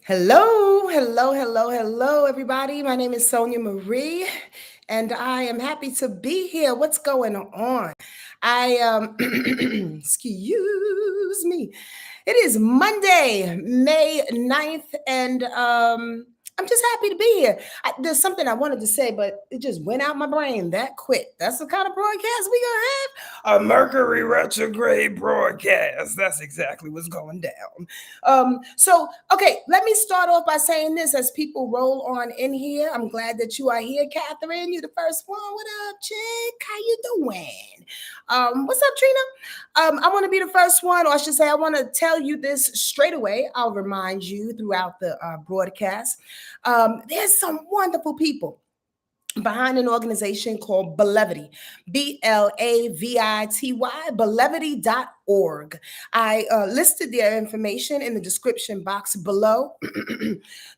Hello, everybody. My name is Sonia Marie, and I am happy to be here. What's going on? Excuse me. It is Monday, May 9th, and I'm just happy to be here. There's something I wanted to say, but it just went out my brain that quick. That's the kind of broadcast we gonna have. A Mercury retrograde broadcast. That's exactly what's going down. Okay, let me start off by saying this as people roll on in here. I'm glad that you are here, Catherine. You're the first one. What up, chick? How you doing? What's up, Trina? I want to be the first one, or I should say, I want to tell you this straight away. I'll remind you throughout the broadcast. There's some wonderful people behind an organization called Blavity, Blavity, Blavity.org. I listed their information in the description box below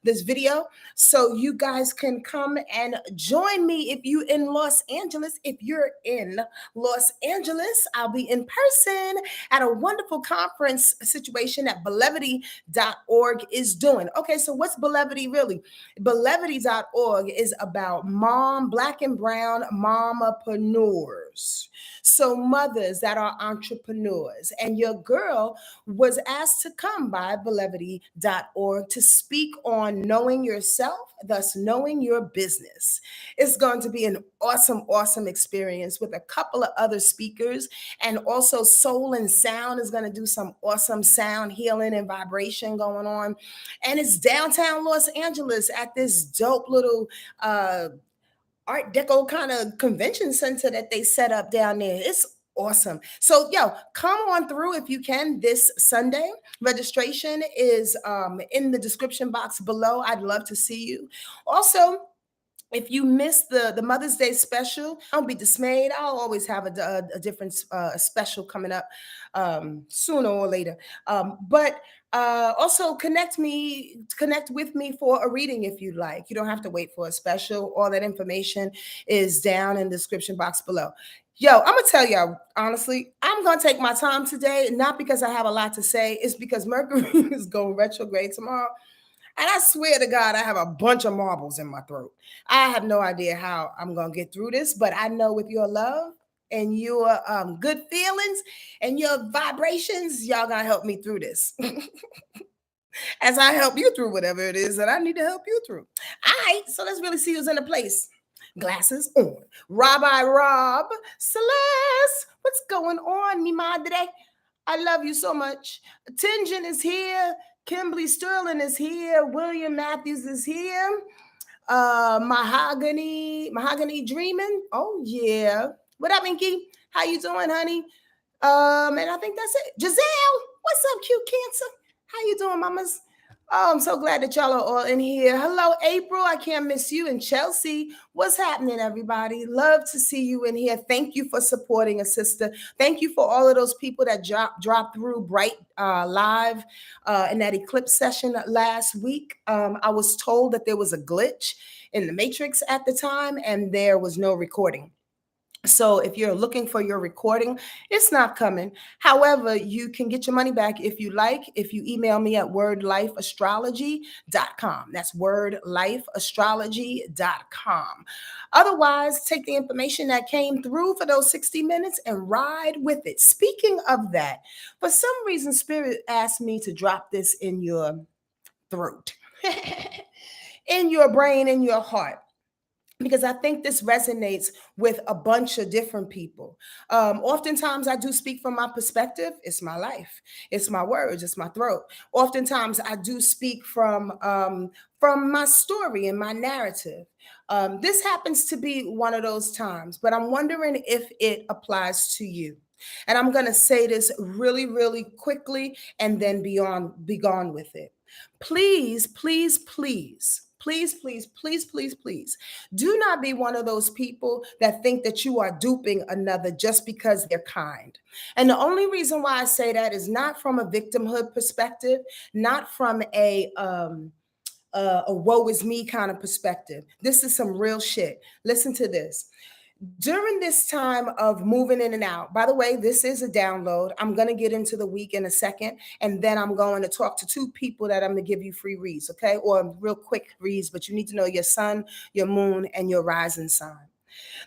this video, so you guys can come and join me if you in Los Angeles. If you're in Los Angeles, I'll be in person at a wonderful conference situation that Blavity.org is doing. Okay, so what's Blavity really? Blavity.org is about Black and brown momapreneurs. So mothers that are entrepreneurs. And your girl was asked to come by Blavity.org to speak on knowing yourself, thus knowing your business. It's going to be an awesome experience with a couple of other speakers. And also Soul and Sound is going to do some awesome sound healing and vibration going on. And it's downtown Los Angeles at this dope little Art Deco kind of convention center that they set up down there. It's awesome. So, come on through if you can this Sunday. Registration is in the description box below. I'd love to see you. Also, if you missed the Mother's Day special, don't be dismayed. I'll always have a different special coming up sooner or later. But also connect with me for a reading if you'd like. You don't have to wait for a special. All that information is down in the description box below. Yo, I'm gonna tell y'all honestly, I'm gonna take my time today, not because I have a lot to say. It's because Mercury is going retrograde tomorrow. And I swear to God, I have a bunch of marbles in my throat. I have no idea how I'm going to get through this, but I know with your love and your good feelings and your vibrations, y'all going to help me through this. As I help you through whatever it is that I need to help you through. All right, so let's really see who's in the place. Glasses on. Rabbi Rob, Celeste, what's going on, mi madre? I love you so much. Tinjin is here. Kimberly Sterling is here. William Matthews is here. Mahogany Dreaming. Oh yeah. What up, Inky? How you doing, honey? And I think that's it. Giselle, what's up, cute Cancer? How you doing, mamas? Oh, I'm so glad that y'all are all in here. Hello, April. I can't miss you. And Chelsea, what's happening, everybody? Love to see you in here. Thank you for supporting a sister. Thank you for all of those people that dropped through Bright Live in that eclipse session last week. I was told that there was a glitch in the matrix at the time, and there was no recording. So if you're looking for your recording, it's not coming. However, you can get your money back if you like, if you email me at wordlifeastrology.com. That's wordlifeastrology.com. Otherwise, take the information that came through for those 60 minutes and ride with it. Speaking of that, for some reason, Spirit asked me to drop this in your throat, in your brain, in your heart, because I think this resonates with a bunch of different people. Oftentimes, I do speak from my perspective. It's my life. It's my words. It's my throat. Oftentimes, I do speak from my story and my narrative. This happens to be one of those times, but I'm wondering if it applies to you. And I'm going to say this really, really quickly and then be gone with it. Please, please, please. Please, please, please, please, please do not be one of those people that think that you are duping another just because they're kind. And the only reason why I say that is not from a victimhood perspective, not from a woe is me kind of perspective. This is some real shit. Listen to this. During this time of moving in and out, by the way, this is a download. I'm going to get into the week in a second, and then I'm going to talk to two people that I'm going to give you free reads, okay? Or real quick reads, but you need to know your sun, your moon, and your rising sign.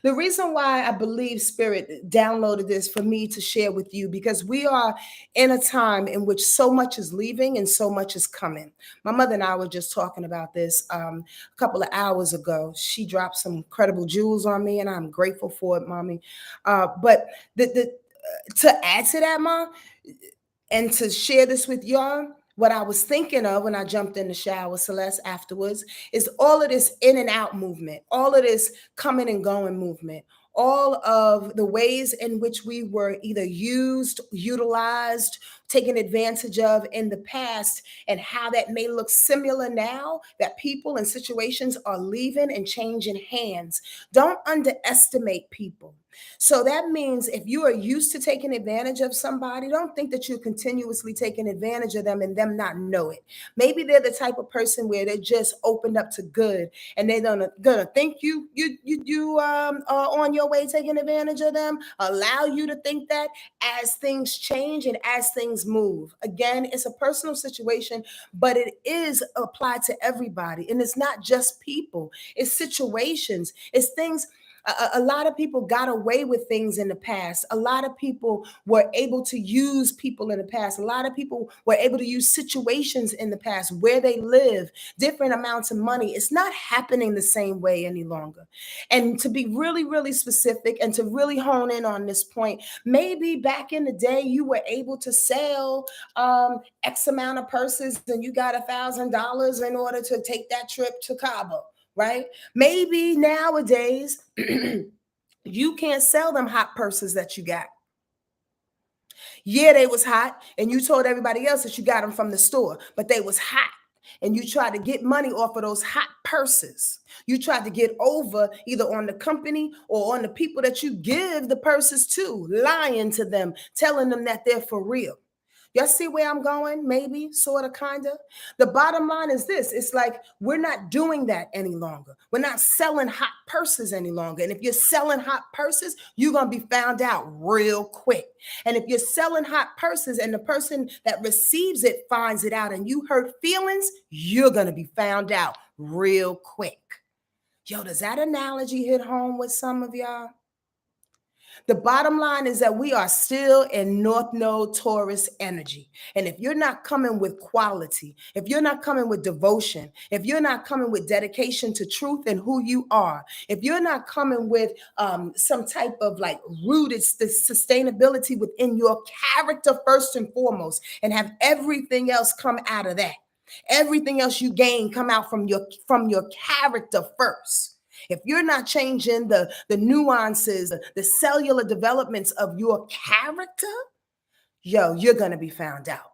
The reason why I believe Spirit downloaded this for me to share with you, because we are in a time in which so much is leaving and so much is coming. My mother and I were just talking about this a couple of hours ago. She dropped some incredible jewels on me, and I'm grateful for it, mommy. But to add to that, mom, and to share this with y'all, what I was thinking of when I jumped in the shower, Celeste, afterwards, is all of this in and out movement, all of this coming and going movement, all of the ways in which we were either used, utilized, taken advantage of in the past, and how that may look similar now that people and situations are leaving and changing hands. Don't underestimate people. So that means if you are used to taking advantage of somebody, don't think that you're continuously taking advantage of them and them not know it. Maybe they're the type of person where they're just opened up to good, and they're gonna think you are on your way taking advantage of them, allow you to think that as things change and as things move. Again, it's a personal situation, but it is applied to everybody. And it's not just people, it's situations, it's things. A lot of people got away with things in the past. A lot of people were able to use people in the past. A lot of people were able to use situations in the past, where they live, different amounts of money. It's not happening the same way any longer. And to be really, really specific and to really hone in on this point, maybe back in the day you were able to sell X amount of purses and you got $1,000 in order to take that trip to Cabo, right? Maybe nowadays you can't sell them hot purses that you got. Yeah, they was hot, and you told everybody else that you got them from the store, but they was hot. And you tried to get money off of those hot purses. You tried to get over either on the company or on the people that you give the purses to, lying to them, telling them that they're for real. Y'all see where I'm going? Maybe, sort of, kind of. The bottom line is this. It's like we're not doing that any longer. We're not selling hot purses any longer. And if you're selling hot purses, you're going to be found out real quick. And if you're selling hot purses and the person that receives it finds it out and you hurt feelings, you're going to be found out real quick. Yo, does that analogy hit home with some of y'all? The bottom line is that we are still in North Node Taurus energy. And if you're not coming with quality, if you're not coming with devotion, if you're not coming with dedication to truth and who you are, if you're not coming with some type of like rooted sustainability within your character first and foremost, and have everything else come out of that, everything else you gain come out from your character first. If you're not changing the nuances, the cellular developments of your character, yo, you're going to be found out.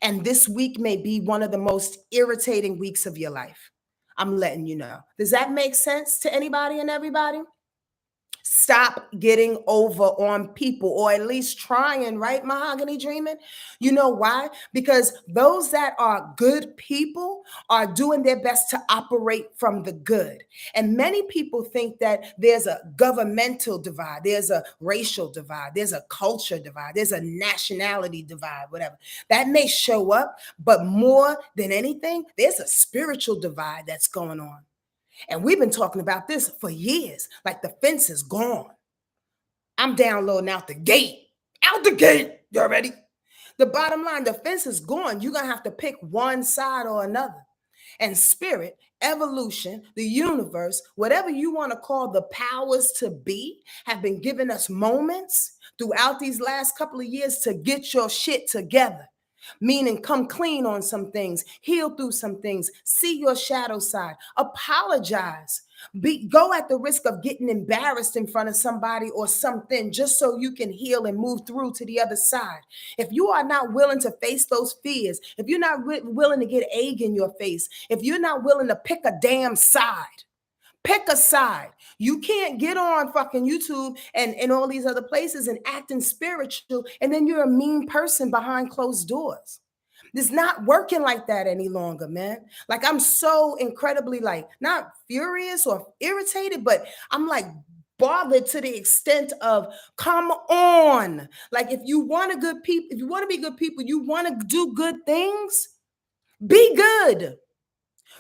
And this week may be one of the most irritating weeks of your life. I'm letting you know. Does that make sense to anybody and everybody? Stop getting over on people, or at least trying, right, Mahogany Dreaming? You know why? Because those that are good people are doing their best to operate from the good. And many people think that there's a governmental divide, there's a racial divide, there's a culture divide, there's a nationality divide, whatever. That may show up, but more than anything, there's a spiritual divide that's going on. And we've been talking about this for years. Like the fence is gone. I'm downloading out the gate. Out the gate. Y'all ready? The bottom line, the fence is gone. You're going to have to pick one side or another. And spirit, evolution, the universe, whatever you want to call the powers to be, have been giving us moments throughout these last couple of years to get your shit together. Meaning, come clean on some things, heal through some things, see your shadow side, apologize. Go at the risk of getting embarrassed in front of somebody or something just so you can heal and move through to the other side. If you are not willing to face those fears, if you're not willing to get egg in your face, if you're not willing to pick a damn side, pick a side. You can't get on fucking YouTube and all these other places and acting spiritual, and then you're a mean person behind closed doors. It's not working like that any longer, man. Like, I'm so incredibly, like, not furious or irritated, but I'm like bothered to the extent of, come on. Like, if you want to good people, if you want to be good people, you want to do good things, be good,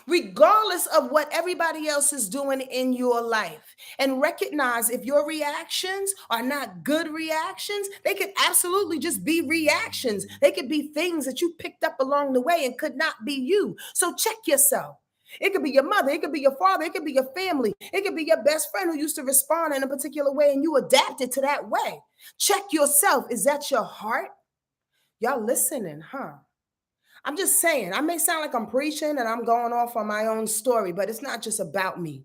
regardless of what everybody else is doing in your life. And recognize if your reactions are not good reactions, they could absolutely just be reactions. They could be things that you picked up along the way and could not be you. So check yourself. It could be your mother, it could be your father, it could be your family, it could be your best friend who used to respond in a particular way and you adapted to that way. Check yourself. Is that your heart? Y'all listening, huh? I'm just saying, I may sound like I'm preaching and I'm going off on my own story, but it's not just about me.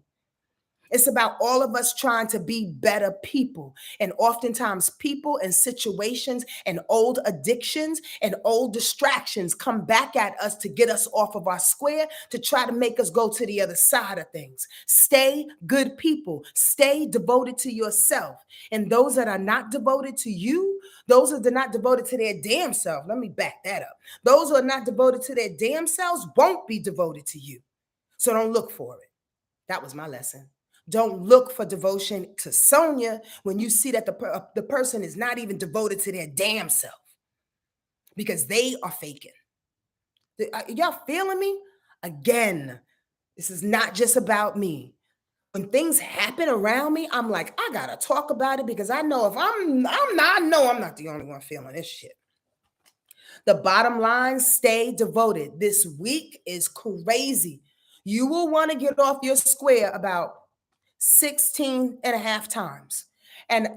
It's about all of us trying to be better people. And oftentimes people and situations and old addictions and old distractions come back at us to get us off of our square, to try to make us go to the other side of things. Stay good people. Stay devoted to yourself. And those that are not devoted to you, those that are not devoted to their damn self, let me back that up. Those who are not devoted to their damn selves won't be devoted to you. So don't look for it. That was my lesson. Don't look for devotion to Sonia when you see that the person is not even devoted to their damn self, because they are faking. Y'all feeling me? Again, this is not just about me. When things happen around me, I'm like, I gotta talk about it, because I know if I'm not the only one feeling this shit. The bottom line, stay devoted. This week is crazy. You will want to get off your square about 16 and a half times. And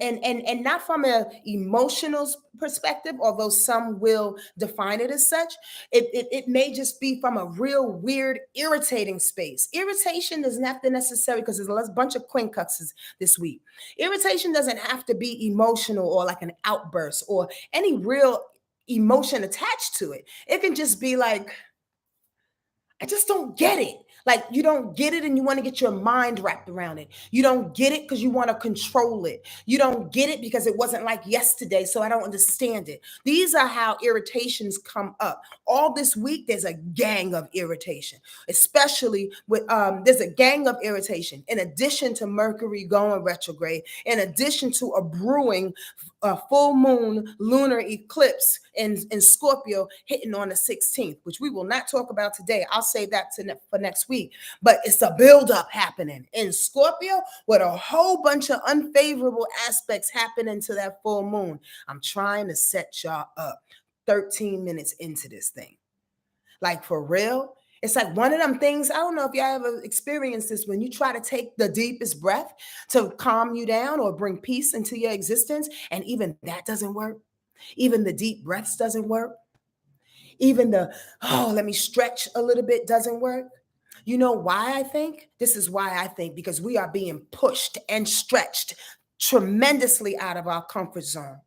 not from an emotional perspective, although some will define it as such. It may just be from a real weird, irritating space. Irritation doesn't have to necessarily, because there's a bunch of quincunxes this week. Irritation doesn't have to be emotional or like an outburst or any real emotion attached to it. It can just be like, I just don't get it. Like, you don't get it and you want to get your mind wrapped around it. You don't get it because you want to control it. You don't get it because it wasn't like yesterday, so I don't understand it. These are how irritations come up. All this week, there's a gang of irritation, especially with, there's a gang of irritation. In addition to Mercury going retrograde, in addition to a brewing full moon lunar eclipse in Scorpio hitting on the 16th, which we will not talk about today. I'll save that for next week. But it's a buildup happening in Scorpio with a whole bunch of unfavorable aspects happening to that full moon. I'm trying to set y'all up 13 minutes into this thing. Like, for real. It's like one of them things, I don't know if y'all ever experienced this, when you try to take the deepest breath to calm you down or bring peace into your existence, and even that doesn't work. Even the deep breaths doesn't work. Even the, oh, let me stretch a little bit doesn't work. You know why I think? This is why I think, because we are being pushed and stretched tremendously out of our comfort zone,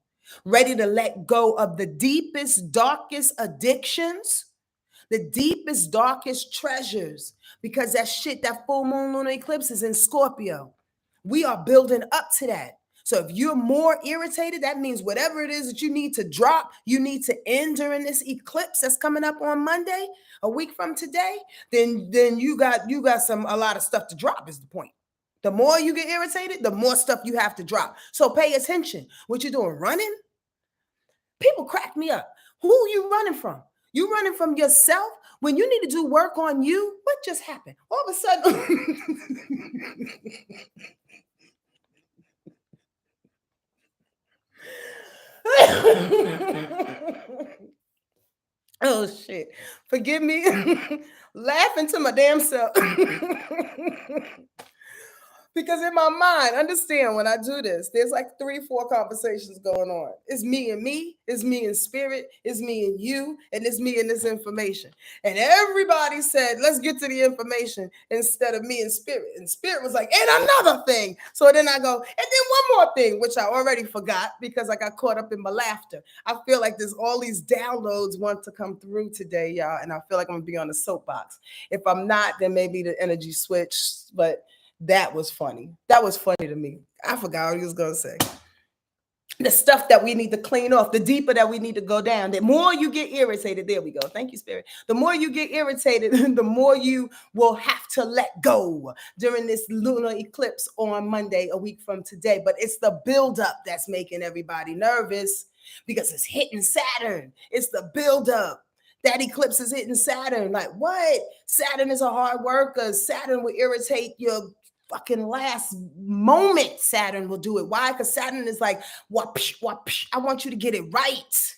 ready to let go of the deepest, darkest addictions, the deepest, darkest treasures, because that shit, that full moon lunar eclipse is in Scorpio. We are building up to that. So if you're more irritated, that means whatever it is that you need to drop, you need to end during this eclipse that's coming up on Monday, a week from today, then you got a lot of stuff to drop, is the point. The more you get irritated, the more stuff you have to drop. So pay attention. What you doing? Running? People crack me up. Who are you running from? You running from yourself when you need to do work on you? What just happened? All of a sudden. Oh shit. Forgive me. Laughing to my damn self. Because in my mind, understand, when I do this, there's like 3-4 conversations going on. It's me and me, it's me in spirit, it's me and you, and it's me and this information. And everybody said, let's get to the information instead of me and spirit. And spirit was like, and another thing. So then I go, and then one more thing, which I already forgot because I got caught up in my laughter. I feel like there's all these downloads want to come through today, y'all. And I feel like I'm gonna be on the soapbox. If I'm not, then maybe the energy switched, but that was funny. That was funny to me. I forgot what he was going to say. the stuff that we need to clean off, the deeper that we need to go down. The more you get irritated, there we go. Thank you, Spirit. The more you get irritated, the more you will have to let go during this lunar eclipse on Monday, a week from today. But it's the buildup that's making everybody nervous because it's hitting Saturn. It's the buildup. That eclipse is hitting Saturn. Like, what? Saturn is a hard worker. Saturn will irritate your fucking last moment. Saturn will do it. Why? Because Saturn is like, whoosh, whoosh. I want you to get it right.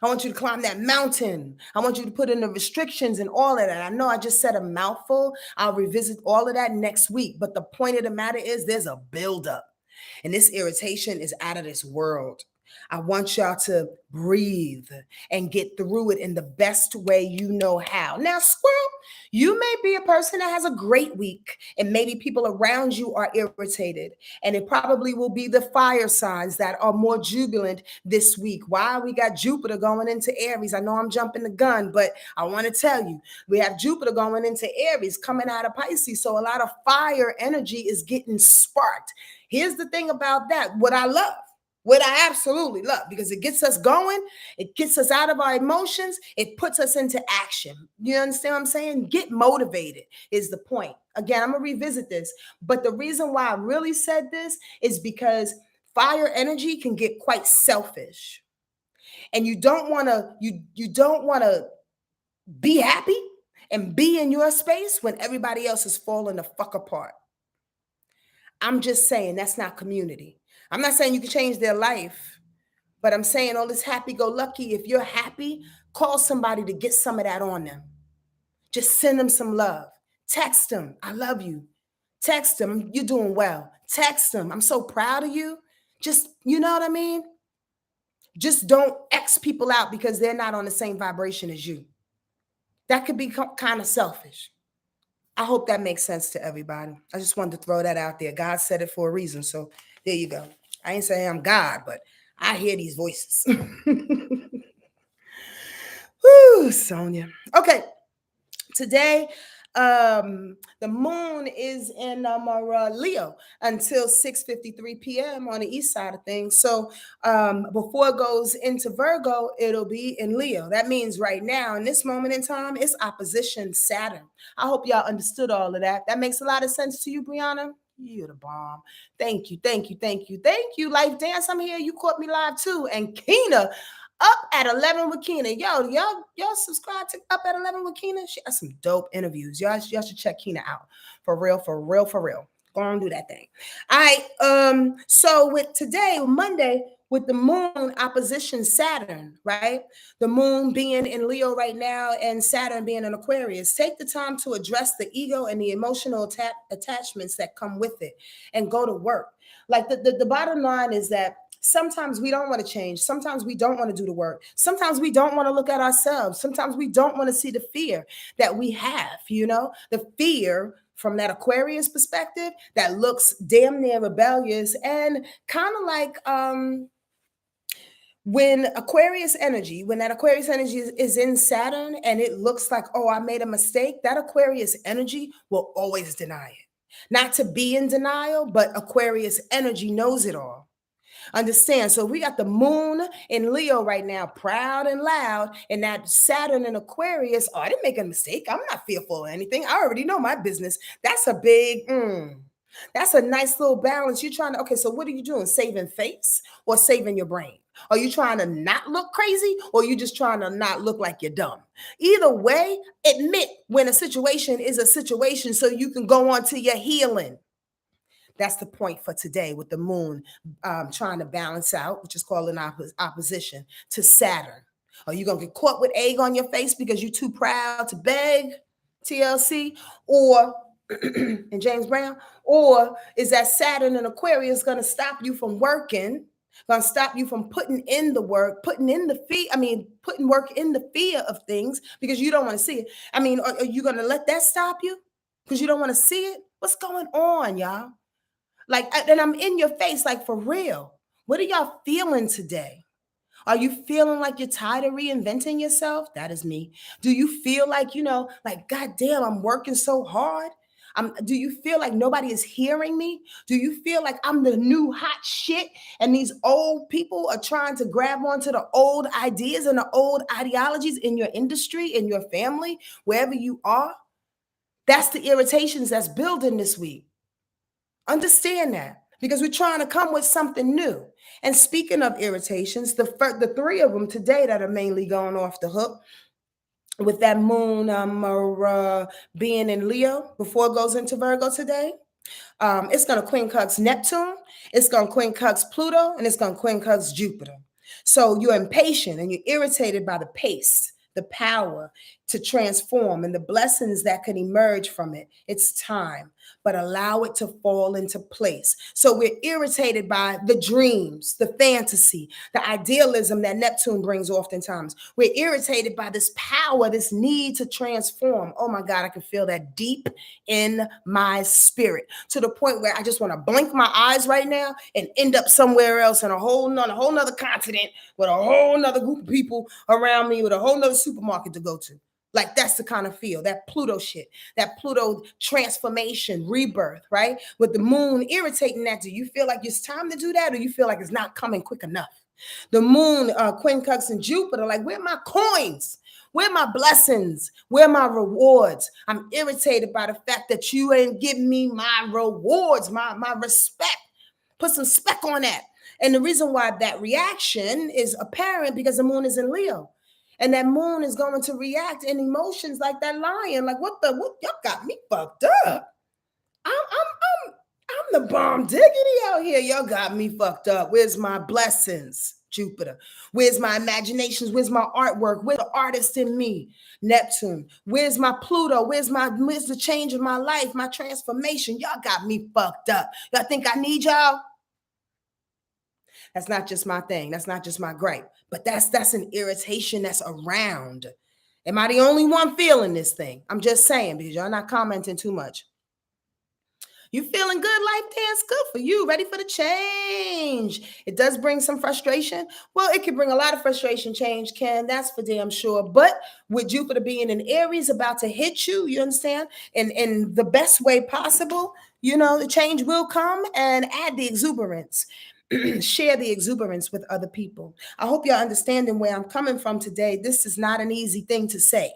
I want you to climb that mountain. I want you to put in the restrictions and all of that. I know I just said a mouthful. I'll revisit all of that next week. But the point of the matter is there's a buildup. And this irritation is out of this world. I want y'all to breathe and get through it in the best way you know how. Now, squirrel, you may be a person that has a great week, and maybe people around you are irritated. And it probably will be the fire signs that are more jubilant this week. Why? We got Jupiter going into Aries. I know I'm jumping the gun, but I want to tell you, we have Jupiter going into Aries, coming out of Pisces. So a lot of fire energy is getting sparked. Here's the thing about that. What I absolutely love, because it gets us going, it gets us out of our emotions, it puts us into action. You understand what I'm saying? Get motivated is the point. Again, I'm going to revisit this, but the reason why I really said this is because fire energy can get quite selfish. And you don't want to be happy and be in your space when everybody else is falling the fuck apart. I'm just saying that's not community. I'm not saying you can change their life, but I'm saying all this happy-go-lucky, if you're happy, call somebody to get some of that on them. Just send them some love. Text them, I love you. Text them, you're doing well. Text them, I'm so proud of you. Just, you know what I mean? Just don't X people out because they're not on the same vibration as you. That could be kind of selfish. I hope that makes sense to everybody. I just wanted to throw that out there. God said it for a reason, so there you go. I ain't saying I'm God, but I hear these voices. Woo, Sonia. Okay, today the moon is in Leo until 6:53 p.m. on the east side of things. So before it goes into Virgo, it'll be in Leo. That means right now, in this moment in time, it's opposition Saturn. I hope y'all understood all of that. That makes a lot of sense to you, Brianna? You're the bomb. Thank you, thank you, thank you, thank you. Life Dance, I'm here. You caught me live too. And Keena, up at 11 with Keena. Y'all subscribe to Up at 11 with Keena. She has some dope interviews. Y'all should check Keena out. For real, for real, for real. Go on, do that thing. All right. So with today, Monday, with the moon opposition Saturn, right? The moon being in Leo right now and Saturn being in Aquarius, take the time to address the ego and the emotional attachments that come with it and go to work. Like the bottom line is that sometimes we don't want to change. Sometimes we don't want to do the work. Sometimes we don't want to look at ourselves. Sometimes we don't want to see the fear that we have, the fear from that Aquarius perspective that looks damn near rebellious and kind of like when that Aquarius energy is in Saturn and it looks like, oh, I made a mistake, that Aquarius energy will always deny it. Not to be in denial, but Aquarius energy knows it all. Understand? So we got the moon in Leo right now, proud and loud, and that Saturn in Aquarius. Oh, I didn't make a mistake. I'm not fearful of anything. I already know my business. That's a big, that's a nice little balance. You're trying to, okay, so what are you doing? Saving face or saving your brain? Are you trying to not look crazy or are you just trying to not look like you're dumb? Either way, admit when a situation is a situation so you can go on to your healing. That's the point for today with the moon trying to balance out, which is called an opposition to Saturn. Are you going to get caught with egg on your face because you're too proud to beg, TLC, or and James Brown? Or is that Saturn and Aquarius going to stop you from working, going to stop you from putting in the work, putting work in the fear of things because you don't want to see it? I mean, are you going to let that stop you because you don't want to see it? What's going on, y'all? Like, and I'm in your face, like, for real. What are y'all feeling today? Are you feeling like you're tired of reinventing yourself? That is me. Do you feel like, like, God damn, I'm working so hard. Do you feel like nobody is hearing me? Do you feel like I'm the new hot shit and these old people are trying to grab onto the old ideas and the old ideologies in your industry, in your family, wherever you are? That's the irritations that's building this week. Understand that, because we're trying to come with something new. And speaking of irritations, the three of them today that are mainly going off the hook with that moon being in Leo before it goes into Virgo today. It's going to quincunx Neptune, it's going to quincunx Pluto, and it's going to quincunx Jupiter. So you're impatient and you're irritated by the pace, the power to transform, and the blessings that can emerge from it. It's time, but allow it to fall into place. So we're irritated by the dreams, the fantasy, the idealism that Neptune brings oftentimes. We're irritated by this power, this need to transform. Oh my God, I can feel that deep in my spirit, to the point where I just want to blink my eyes right now and end up somewhere else in a whole nother continent with a whole nother group of people around me with a whole nother supermarket to go to. Like, that's the kind of feel, that Pluto shit, that Pluto transformation, rebirth, right? With the moon irritating that. Do you feel like it's time to do that, or you feel like it's not coming quick enough? The moon, quincunx and Jupiter, like, where are my coins? Where are my blessings? Where are my rewards? I'm irritated by the fact that you ain't giving me my rewards, my respect. Put some spec on that. And the reason why that reaction is apparent because the moon is in Leo. And that moon is going to react in emotions like that lion. Like, what y'all got me fucked up. I'm the bomb diggity out here. Y'all got me fucked up. Where's my blessings, Jupiter? Where's my imaginations? Where's my artwork? Where's the artist in me, Neptune? Where's my Pluto? Where's the change of my life, my transformation? Y'all got me fucked up. Y'all think I need y'all? That's not just my thing. That's not just my gripe. But that's an irritation that's around. Am I the only one feeling this thing? I'm just saying, because y'all not commenting too much. You feeling good, life dance? Good for you. Ready for the change. It does bring some frustration. Well, it can bring a lot of frustration, change can. That's for damn sure. But with Jupiter being in Aries about to hit you, you understand? In the best way possible, the change will come, and add the exuberance. Share the exuberance with other people. I hope you're understanding where I'm coming from today. This is not an easy thing to say.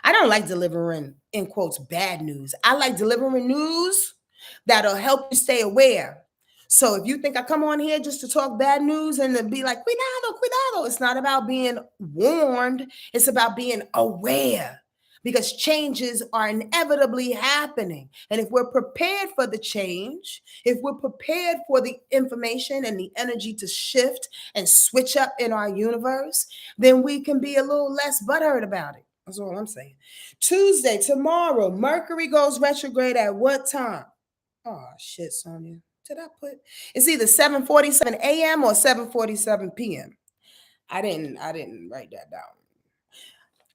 I don't like delivering, in quotes, bad news. I like delivering news that'll help you stay aware. So if you think I come on here just to talk bad news and to be like, cuidado, it's not about being warned. It's about being aware, because changes are inevitably happening. And if we're prepared for the change, if we're prepared for the information and the energy to shift and switch up in our universe, then we can be a little less butthurt about it. That's all I'm saying. Tuesday, tomorrow, Mercury goes retrograde at what time? Oh, shit, Sonia. Did I put? It's either 7:47 a.m. or 7:47 p.m. I didn't write that down.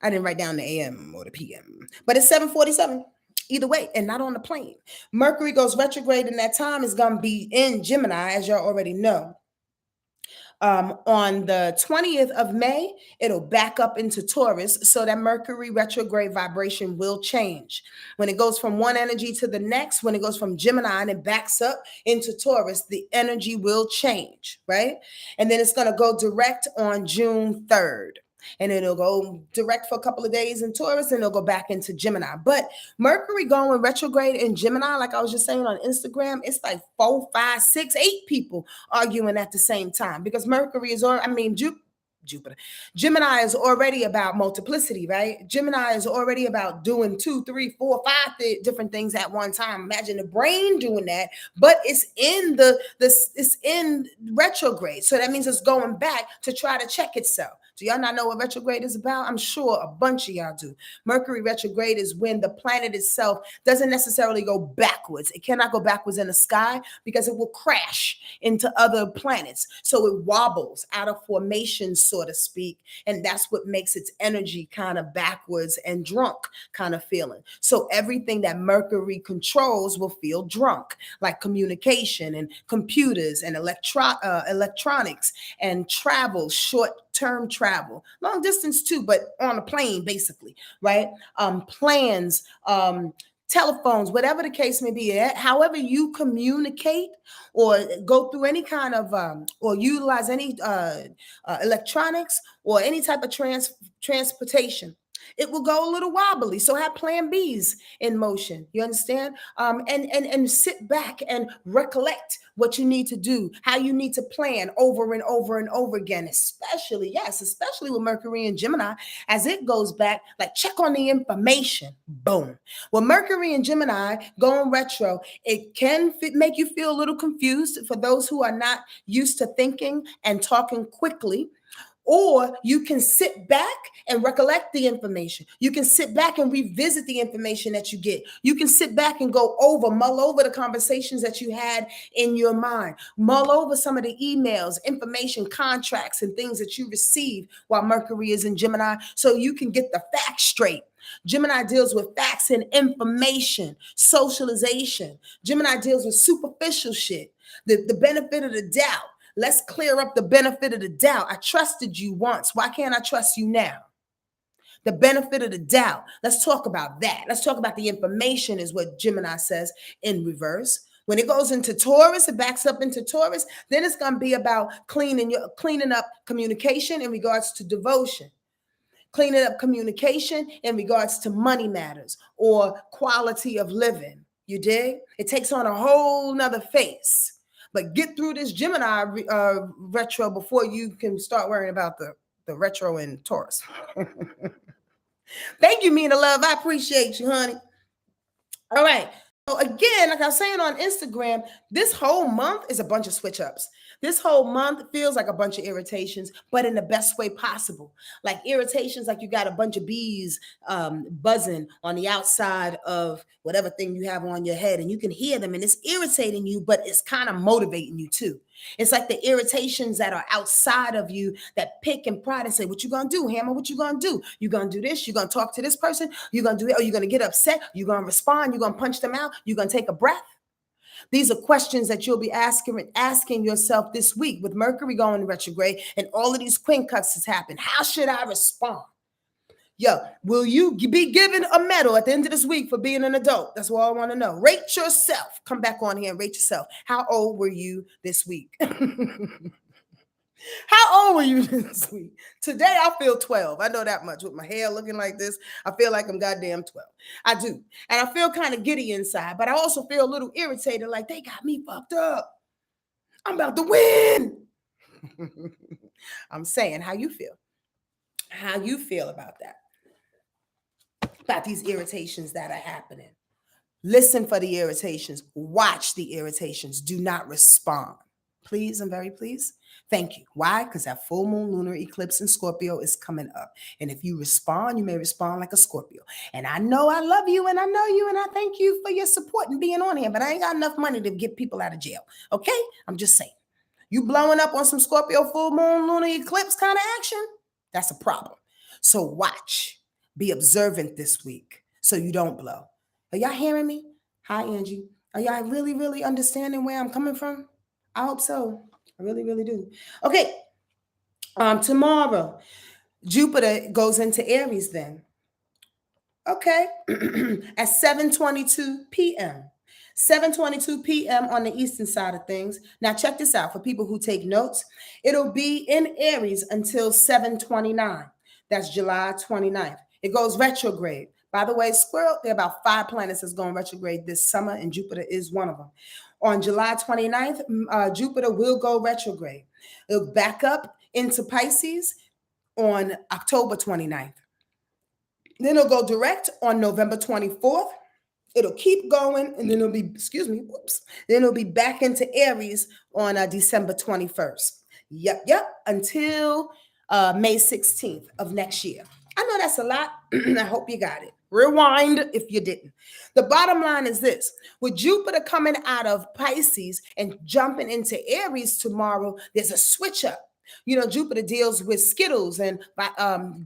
I didn't write down the AM or the PM, but it's 7:47 either way, and not on the plane. Mercury goes retrograde, and that time is going to be in Gemini, as y'all already know. On the 20th of May, it'll back up into Taurus, so that Mercury retrograde vibration will change. When it goes from one energy to the next, when it goes from Gemini and it backs up into Taurus, the energy will change, right? And then it's going to go direct on June 3rd. And it'll go direct for a couple of days in Taurus, and it'll go back into Gemini. But Mercury going retrograde in Gemini, like I was just saying on Instagram, it's like 4, 5, 6, 8 people arguing at the same time, because Mercury is, Jupiter. Gemini is already about multiplicity, right? Gemini is already about doing 2, 3, 4, 5 different things at one time. Imagine the brain doing that, but it's in it's in retrograde. So that means it's going back to try to check itself. Do y'all not know what retrograde is about? I'm sure a bunch of y'all do. Mercury retrograde is when the planet itself doesn't necessarily go backwards. It cannot go backwards in the sky because it will crash into other planets. So it wobbles out of formation, so to speak. And that's what makes its energy kind of backwards and drunk kind of feeling. So everything that Mercury controls will feel drunk, like communication and computers and electronics and travel, short-term travel, long distance too, but on a plane basically, right? Plans, telephones, whatever the case may be, however you communicate or go through any kind of or utilize any electronics or any type of transportation, it will go a little wobbly. So have plan B's in motion. You understand? And sit back and recollect what you need to do, how you need to plan over and over and over again, especially, yes, especially with Mercury and Gemini, as it goes back, like check on the information. Boom. When Mercury and Gemini going retro, it can make you feel a little confused for those who are not used to thinking and talking quickly. Or you can sit back and recollect the information. You can sit back and revisit the information that you get. You can sit back and mull over the conversations that you had in your mind. Mull over some of the emails, information, contracts, and things that you receive while Mercury is in Gemini, so you can get the facts straight. Gemini deals with facts and information, socialization. Gemini deals with superficial shit, the benefit of the doubt. Let's clear up the benefit of the doubt. I trusted you once. Why can't I trust you now? The benefit of the doubt. Let's talk about that. Let's talk about the information, is what Gemini says in reverse. When it goes into Taurus, it backs up into Taurus. Then it's going to be about cleaning up communication in regards to devotion. Cleaning up communication in regards to money matters or quality of living. You dig? It takes on a whole nother face. But get through this Gemini retro before you can start worrying about the retro in Taurus. Thank you, Mina Love. I appreciate you, honey. All right. So again, like I was saying on Instagram, this whole month is a bunch of switch ups. This whole month feels like a bunch of irritations, but in the best way possible. Like irritations, like you got a bunch of bees buzzing on the outside of whatever thing you have on your head, and you can hear them, and it's irritating you, but it's kind of motivating you too. It's like the irritations that are outside of you that pick and prod and say, what you gonna do, Hammer? What you gonna do? You gonna do this? You gonna talk to this person? You gonna do that? Or you gonna get upset? You gonna respond? You gonna punch them out? You gonna take a breath? These are questions that you'll be asking yourself this week with Mercury going retrograde and all of these quincunxes happen. How should I respond? Yo, will you be given a medal at the end of this week for being an adult? That's what I want to know. Rate yourself. Come back on here and rate yourself. How old were you this week? How old were you this week? Today, I feel 12. I know that much. With my hair looking like this, I feel like I'm goddamn 12. I do. And I feel kind of giddy inside, but I also feel a little irritated, like they got me fucked up. I'm about to win. I'm saying, how you feel? How you feel about that? About these irritations that are happening. Listen for the irritations. Watch the irritations. Do not respond. Please and very please. Thank you. Why? Because that full moon lunar eclipse in Scorpio is coming up. And if you respond, you may respond like a Scorpio. And I know I love you and I know you and I thank you for your support and being on here, but I ain't got enough money to get people out of jail. Okay? I'm just saying. You blowing up on some Scorpio full moon lunar eclipse kind of action? That's a problem. So watch. Be observant this week so you don't blow. Are y'all hearing me? Hi, Angie. Are y'all really, really understanding where I'm coming from? I hope so. I really, really do. Okay. Tomorrow, Jupiter goes into Aries then. Okay. At 7:22 p.m. 7:22 p.m. on the eastern side of things. Now check this out for people who take notes. It'll be in Aries until 7:29. That's July 29th. It goes retrograde. By the way, squirrel, there are about 5 planets that's going retrograde this summer, and Jupiter is one of them. On July 29th, Jupiter will go retrograde. It'll back up into Pisces on October 29th. Then it'll go direct on November 24th. It'll keep going, and then it'll be, then it'll be back into Aries on December 21st. Yep, until May 16th of next year. I know that's a lot. I hope you got it. Rewind if you didn't. The bottom line is this. With Jupiter coming out of Pisces and jumping into Aries tomorrow, there's a switch up. You know, Jupiter deals with skittles and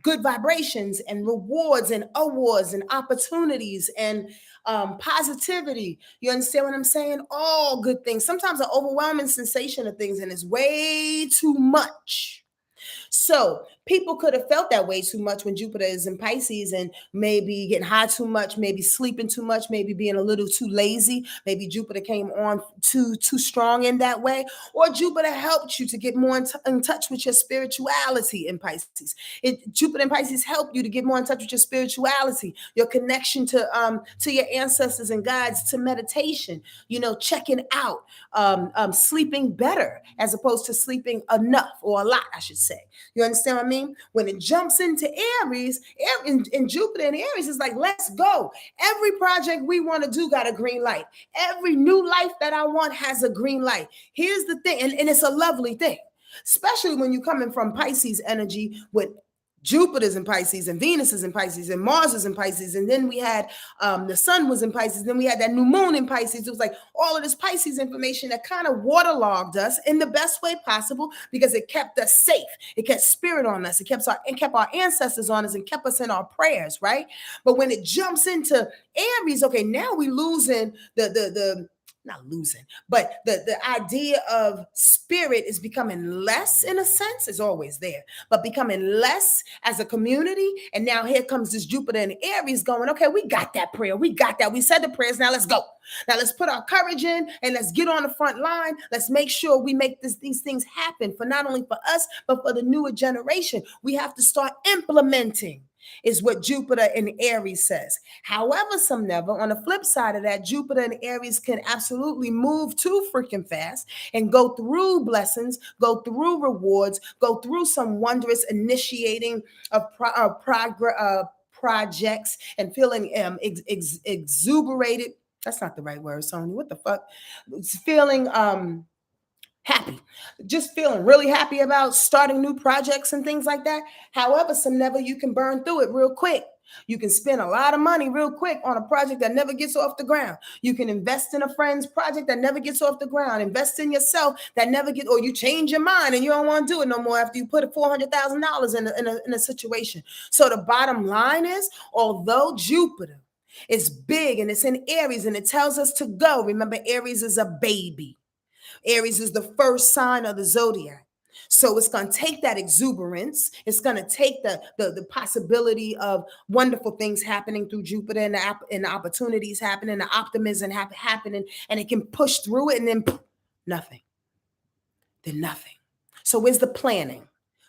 good vibrations and rewards and awards and opportunities and positivity. You understand what I'm saying? All good things. Sometimes an overwhelming sensation of things, and it's way too much. So People could have felt that way too much when Jupiter is in Pisces, and maybe getting high too much, maybe sleeping too much, maybe being a little too lazy. Maybe Jupiter came on too strong in that way, or Jupiter helped you to get more in touch with your spirituality in Pisces. Jupiter and Pisces help you to get more in touch with your spirituality, your connection to your ancestors and guides, to meditation. Checking out, sleeping better as opposed to sleeping enough, or a lot, I should say. You understand what I mean? When it jumps into Aries, in Jupiter and Aries, it's like, let's go. Every project we want to do got a green light. Every new life that I want has a green light. Here's the thing, and it's a lovely thing, especially when you're coming from Pisces energy with Jupiter's in Pisces and Venus is in Pisces and Mars is in Pisces. And then we had the sun was in Pisces. Then we had that new moon in Pisces. It was like all of this Pisces information that kind of waterlogged us in the best way possible, because it kept us safe. It kept spirit on us. It kept our ancestors on us and kept us in our prayers, right? But when it jumps into Aries, okay, now we losing the not losing, but the idea of spirit is becoming less, in a sense. It's always there, but becoming less as a community. And now here comes this Jupiter and Aries going, okay, we got that prayer. We got that. We said the prayers. Now let's go. Now let's put our courage in and let's get on the front line. Let's make sure we make these things happen, for not only for us, but for the newer generation. We have to start implementing, is what Jupiter and Aries says. However, on the flip side of that, Jupiter and Aries can absolutely move too freaking fast and go through blessings, go through rewards, go through some wondrous initiating of projects, and feeling exuberated. That's not the right word, Sony. What the fuck? It's feeling happy, just feeling really happy about starting new projects and things like that. However, you can burn through it real quick. You can spend a lot of money real quick on a project that never gets off the ground. You can invest in a friend's project that never gets off the ground. Invest in yourself that never gets, or you change your mind and you don't want to do it no more after you put $400,000 in a situation. So the bottom line is, although Jupiter is big and it's in Aries and it tells us to go, remember, Aries is a baby. Aries is the first sign of the zodiac. So it's going to take that exuberance. It's going to take the possibility of wonderful things happening through Jupiter, and the opportunities happening, the optimism happening, and it can push through it, and then nothing. Then nothing. So where's the planning?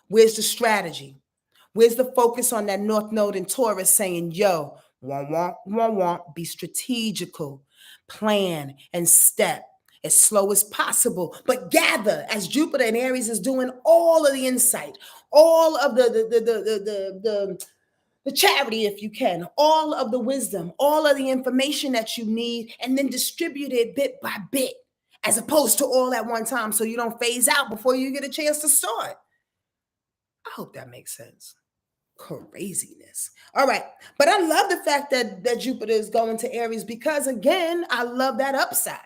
Where's the strategy? Where's the focus on that North Node in Taurus saying, yo, be strategical, plan and step as slow as possible, but gather, as Jupiter and Aries is doing, all of the insight, all of the charity, if you can, all of the wisdom, all of the information that you need, and then distribute it bit by bit, as opposed to all at one time, so you don't phase out before you get a chance to start. I hope that makes sense. Craziness. All right. But I love the fact that Jupiter is going to Aries, because, again, I love that upside.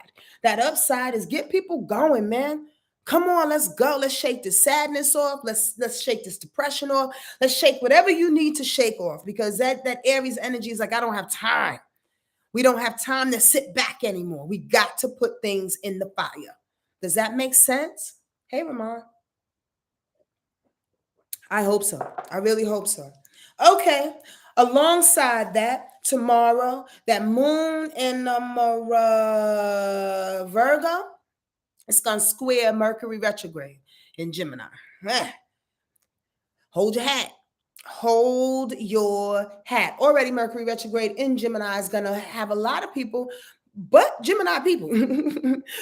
That upside is get people going, man. Come on, let's go. Let's shake the sadness off. Let's shake this depression off. Let's shake whatever you need to shake off, because that Aries energy is like, I don't have time. We don't have time to sit back anymore. We got to put things in the fire. Does that make sense? Hey, Ramon. I hope so. I really hope so. Okay. Alongside that, tomorrow, that moon in Virgo, it's going to square Mercury retrograde in Gemini. Hold your hat. Hold your hat. Already Mercury retrograde in Gemini is going to have a lot of people, but Gemini people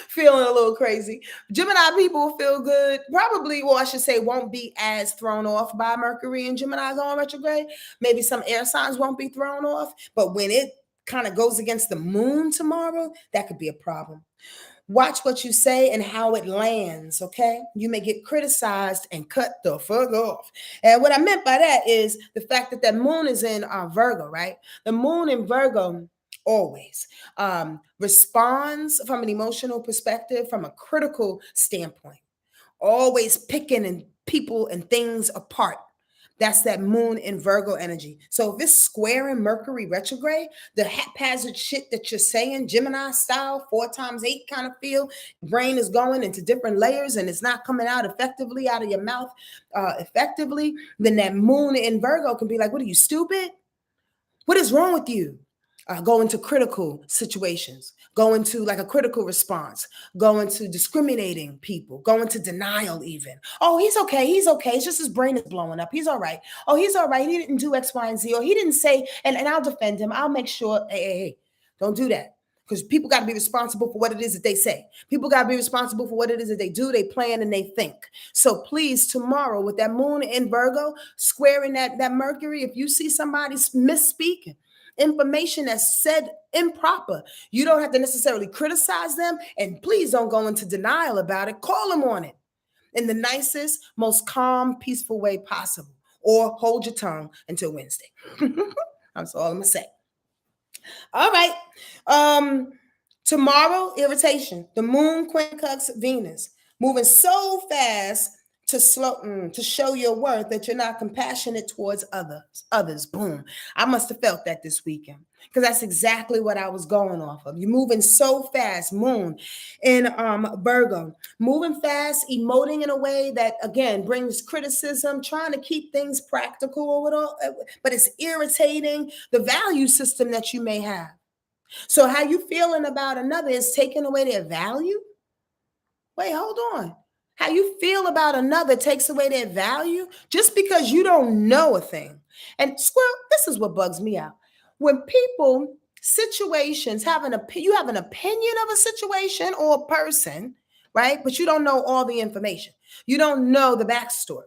feeling a little crazy. Gemini people feel good. Probably, well, I should say, won't be as thrown off by Mercury and Gemini going retrograde. Maybe some air signs won't be thrown off. But when it kind of goes against the moon tomorrow, that could be a problem. Watch what you say and how it lands, okay? You may get criticized and cut the fuck off. And what I meant by that is the fact that moon is in Virgo, right? The moon in Virgo always responds from an emotional perspective, from a critical standpoint, always picking people and things apart, That's that moon in Virgo energy. So if it's square in Mercury retrograde, the haphazard shit that you're saying, Gemini style, 4 times 8 kind of feel, brain is going into different layers and it's not coming out effectively out of your mouth effectively, then that moon in Virgo can be like, what are you, stupid? What is wrong with you? Go into critical situations, go into like a critical response, go into discriminating people, go into denial even. Oh, he's okay. He's okay. It's just his brain is blowing up. He's all right. Oh, he's all right. He didn't do X, Y, and Z. Or he didn't say, and I'll defend him. I'll make sure, hey, don't do that. Because people got to be responsible for what it is that they say. People got to be responsible for what it is that they do, they plan, and they think. So please, tomorrow, with that moon in Virgo, squaring that Mercury, if you see somebody misspeaking, information that's said improper, you don't have to necessarily criticize them, and please don't go into denial about it. Call them on it in the nicest, most calm, peaceful way possible, or hold your tongue until Wednesday. That's all I'm gonna say. All right. Tomorrow, irritation. The moon quincunx Venus, moving so fast to show your worth that you're not compassionate towards others. Boom. I must have felt that this weekend, because that's exactly what I was going off of. You're moving so fast, moon in Virgo, moving fast, emoting in a way that again brings criticism, trying to keep things practical or whatever, but it's irritating the value system that you may have. So how you feeling about another is taking away their value? Wait, hold on. How you feel about another takes away their value just because you don't know a thing. And squirrel, this is what bugs me out. When people, situations you have an opinion of a situation or a person, right? But you don't know all the information. You don't know the backstory.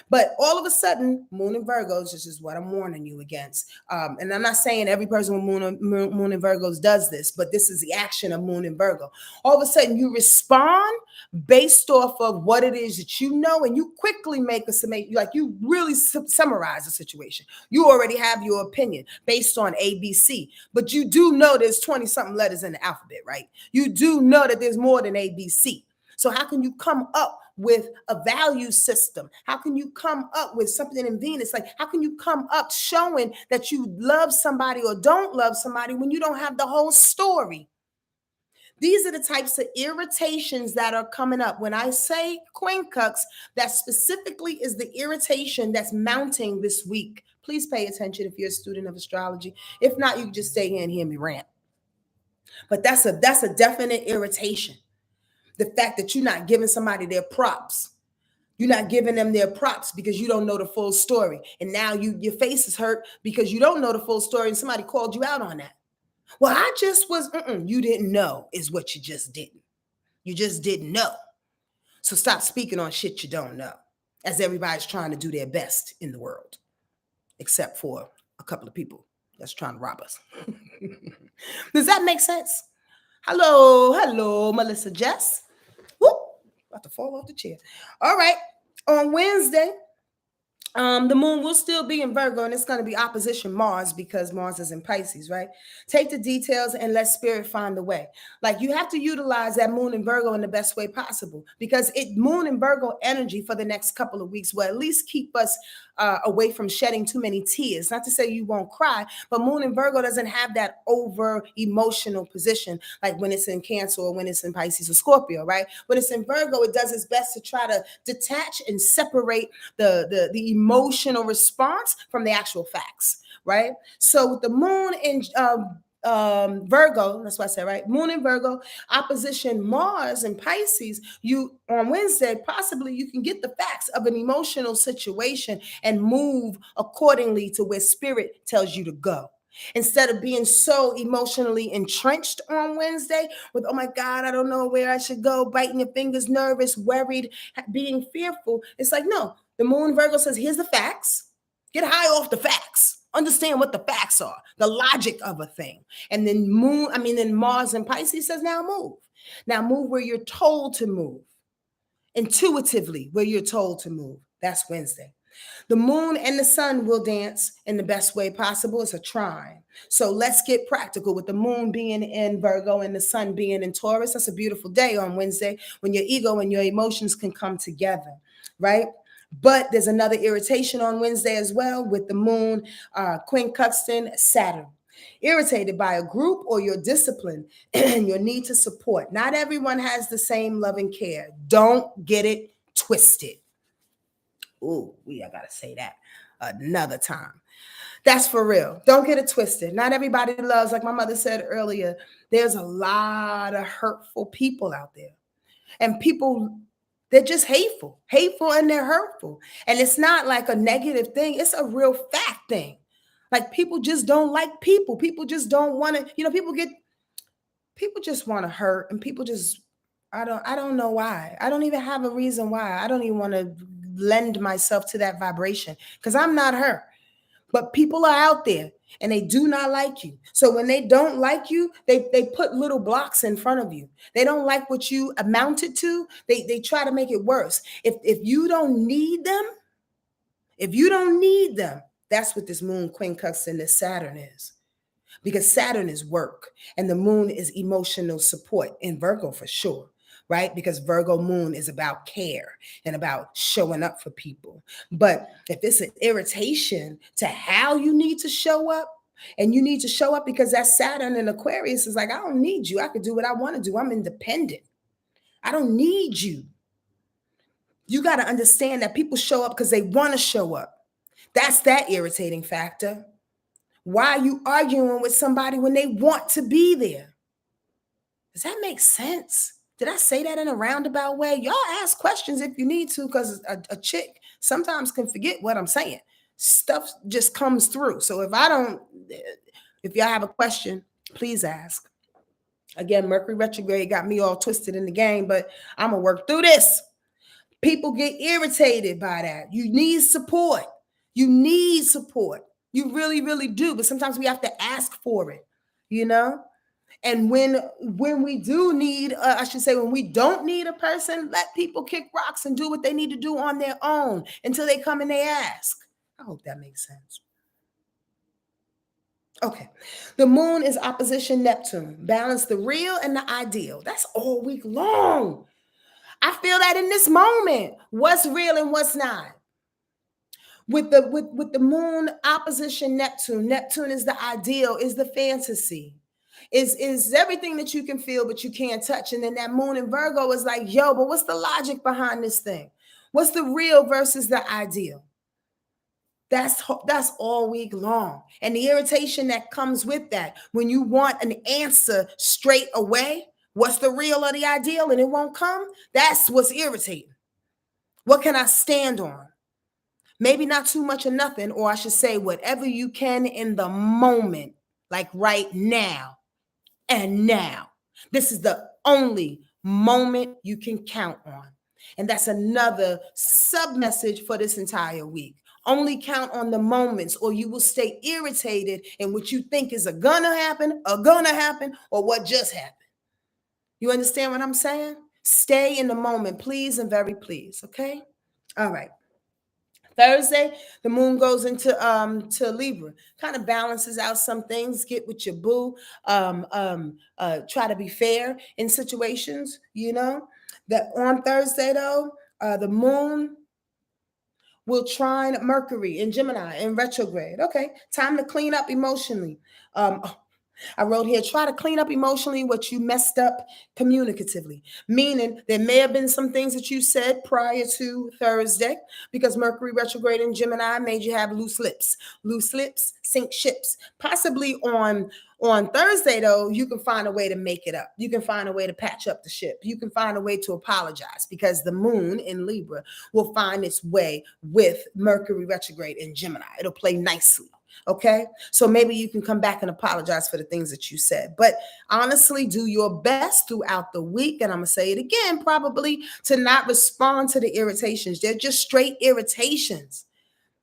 But all of a sudden, moon in Virgos, this is what I'm warning you against. And I'm not saying every person with moon in Virgos does this, but this is the action of moon in Virgo. All of a sudden, you respond based off of what it is that you know, and you quickly make a summation, like you really summarize the situation. You already have your opinion based on ABC, but you do know there's 20-something letters in the alphabet, right? You do know that there's more than ABC. So how can you come up with a value system? How can you come up with something in Venus? Like, how can you come up showing that you love somebody or don't love somebody when you don't have the whole story? These are the types of irritations that are coming up. When I say quincunx, that specifically is the irritation that's mounting this week. Please pay attention if you're a student of astrology. If not, you can just stay here and hear me rant. But that's a definite irritation. The fact that you're not giving somebody their props. You're not giving them their props because you don't know the full story. And now your face is hurt because you don't know the full story and somebody called you out on that. Well, I just was, you didn't know is what you just didn't. You just didn't know. So stop speaking on shit you don't know, as everybody's trying to do their best in the world, except for a couple of people that's trying to rob us. Does that make sense? Hello, Melissa Jess. Whoop, about to fall off the chair. All right, on Wednesday, the moon will still be in Virgo, and it's going to be opposition Mars because Mars is in Pisces, right? Take the details and let spirit find the way. Like, you have to utilize that moon in Virgo in the best way possible, because moon in Virgo energy for the next couple of weeks will at least keep us away from shedding too many tears. Not to say you won't cry, but moon in Virgo doesn't have that over emotional position like when it's in Cancer or when it's in Pisces or Scorpio, right? When it's in Virgo, it does its best to try to detach and separate the emotional response from the actual facts, right? So with the moon in Virgo, that's what I said, right? Moon in Virgo, opposition Mars and Pisces, you on Wednesday, possibly you can get the facts of an emotional situation and move accordingly to where spirit tells you to go. Instead of being so emotionally entrenched on Wednesday with, oh my God, I don't know where I should go, biting your fingers, nervous, worried, being fearful. It's like, no, the moon Virgo says, here's the facts. Get high off the facts. Understand what the facts are, the logic of a thing. And then Mars and Pisces says, now move. Now move where you're told to move. Intuitively, where you're told to move. That's Wednesday. The moon and the sun will dance in the best way possible. It's a trine. So let's get practical with the moon being in Virgo and the sun being in Taurus. That's a beautiful day on Wednesday when your ego and your emotions can come together, right? But there's another irritation on Wednesday as well with the moon quincunxing Saturn. Irritated by a group or your discipline and your need to support. Not everyone has the same love and care. Don't get it twisted. Ooh, I gotta say that another time. That's for real. Don't get it twisted. Not everybody loves, like my mother said earlier, there's a lot of hurtful people out there. And people, they're just hateful and they're hurtful. And it's not like a negative thing, it's a real fact thing. Like people just don't like people. People just don't want to, people just want to hurt and people just I don't know why. I don't even have a reason why. I don't even want to lend myself to that vibration because I'm not her. But people are out there and they do not like you. So when they don't like you, they put little blocks in front of you. They don't like what you amounted to. They try to make it worse. If you don't need them, that's what this moon quincunx and this Saturn is. Because Saturn is work and the moon is emotional support in Virgo for sure, right? Because Virgo moon is about care and about showing up for people. But if it's an irritation to how you need to show up, and you need to show up because that Saturn in Aquarius is like, I don't need you. I could do what I want to do. I'm independent. I don't need you. You got to understand that people show up because they want to show up. That's that irritating factor. Why are you arguing with somebody when they want to be there? Does that make sense? Did I say that in a roundabout way? Y'all ask questions if you need to, because a chick sometimes can forget what I'm saying. Stuff just comes through. So if y'all have a question, please ask. Again, Mercury retrograde got me all twisted in the game, but I'm going to work through this. People get irritated by that. You need support. You need support. You really, really do. But sometimes we have to ask for it, And when we do need, when we don't need a person, let people kick rocks and do what they need to do on their own until they come and they ask. I hope that makes sense. Okay. The moon is opposition Neptune. Balance the real and the ideal. That's all week long. I feel that in this moment. What's real and what's not? With the moon opposition Neptune. Neptune is the ideal, is the fantasy. Is everything that you can feel but you can't touch. And then that moon in Virgo is like, yo, but what's the logic behind this thing? What's the real versus the ideal? That's all week long. And the irritation that comes with that, when you want an answer straight away, what's the real or the ideal, and it won't come, that's what's irritating. What can I stand on? Maybe not too much or nothing, or I should say whatever you can in the moment, like right now and now. This is the only moment you can count on. And that's another sub message for this entire week. Only count on the moments, or you will stay irritated in what you think is gonna happen, or what just happened. You understand what I'm saying? Stay in the moment, please, and very please. Okay? All right. Thursday, the moon goes into to Libra, kind of balances out some things. Get with your boo. Try to be fair in situations. That on Thursday though, the moon will trine Mercury in Gemini in retrograde. Okay, time to clean up emotionally. I wrote here, try to clean up emotionally what you messed up communicatively, meaning there may have been some things that you said prior to Thursday because Mercury retrograde in Gemini made you have loose lips. Loose lips sink ships. Possibly on Thursday, though, you can find a way to make it up. You can find a way to patch up the ship. You can find a way to apologize because the moon in Libra will find its way with Mercury retrograde in Gemini. It'll play nicely. Okay, so maybe you can come back and apologize for the things that you said. But honestly, do your best throughout the week. And I'm going to say it again, probably to not respond to the irritations. They're just straight irritations.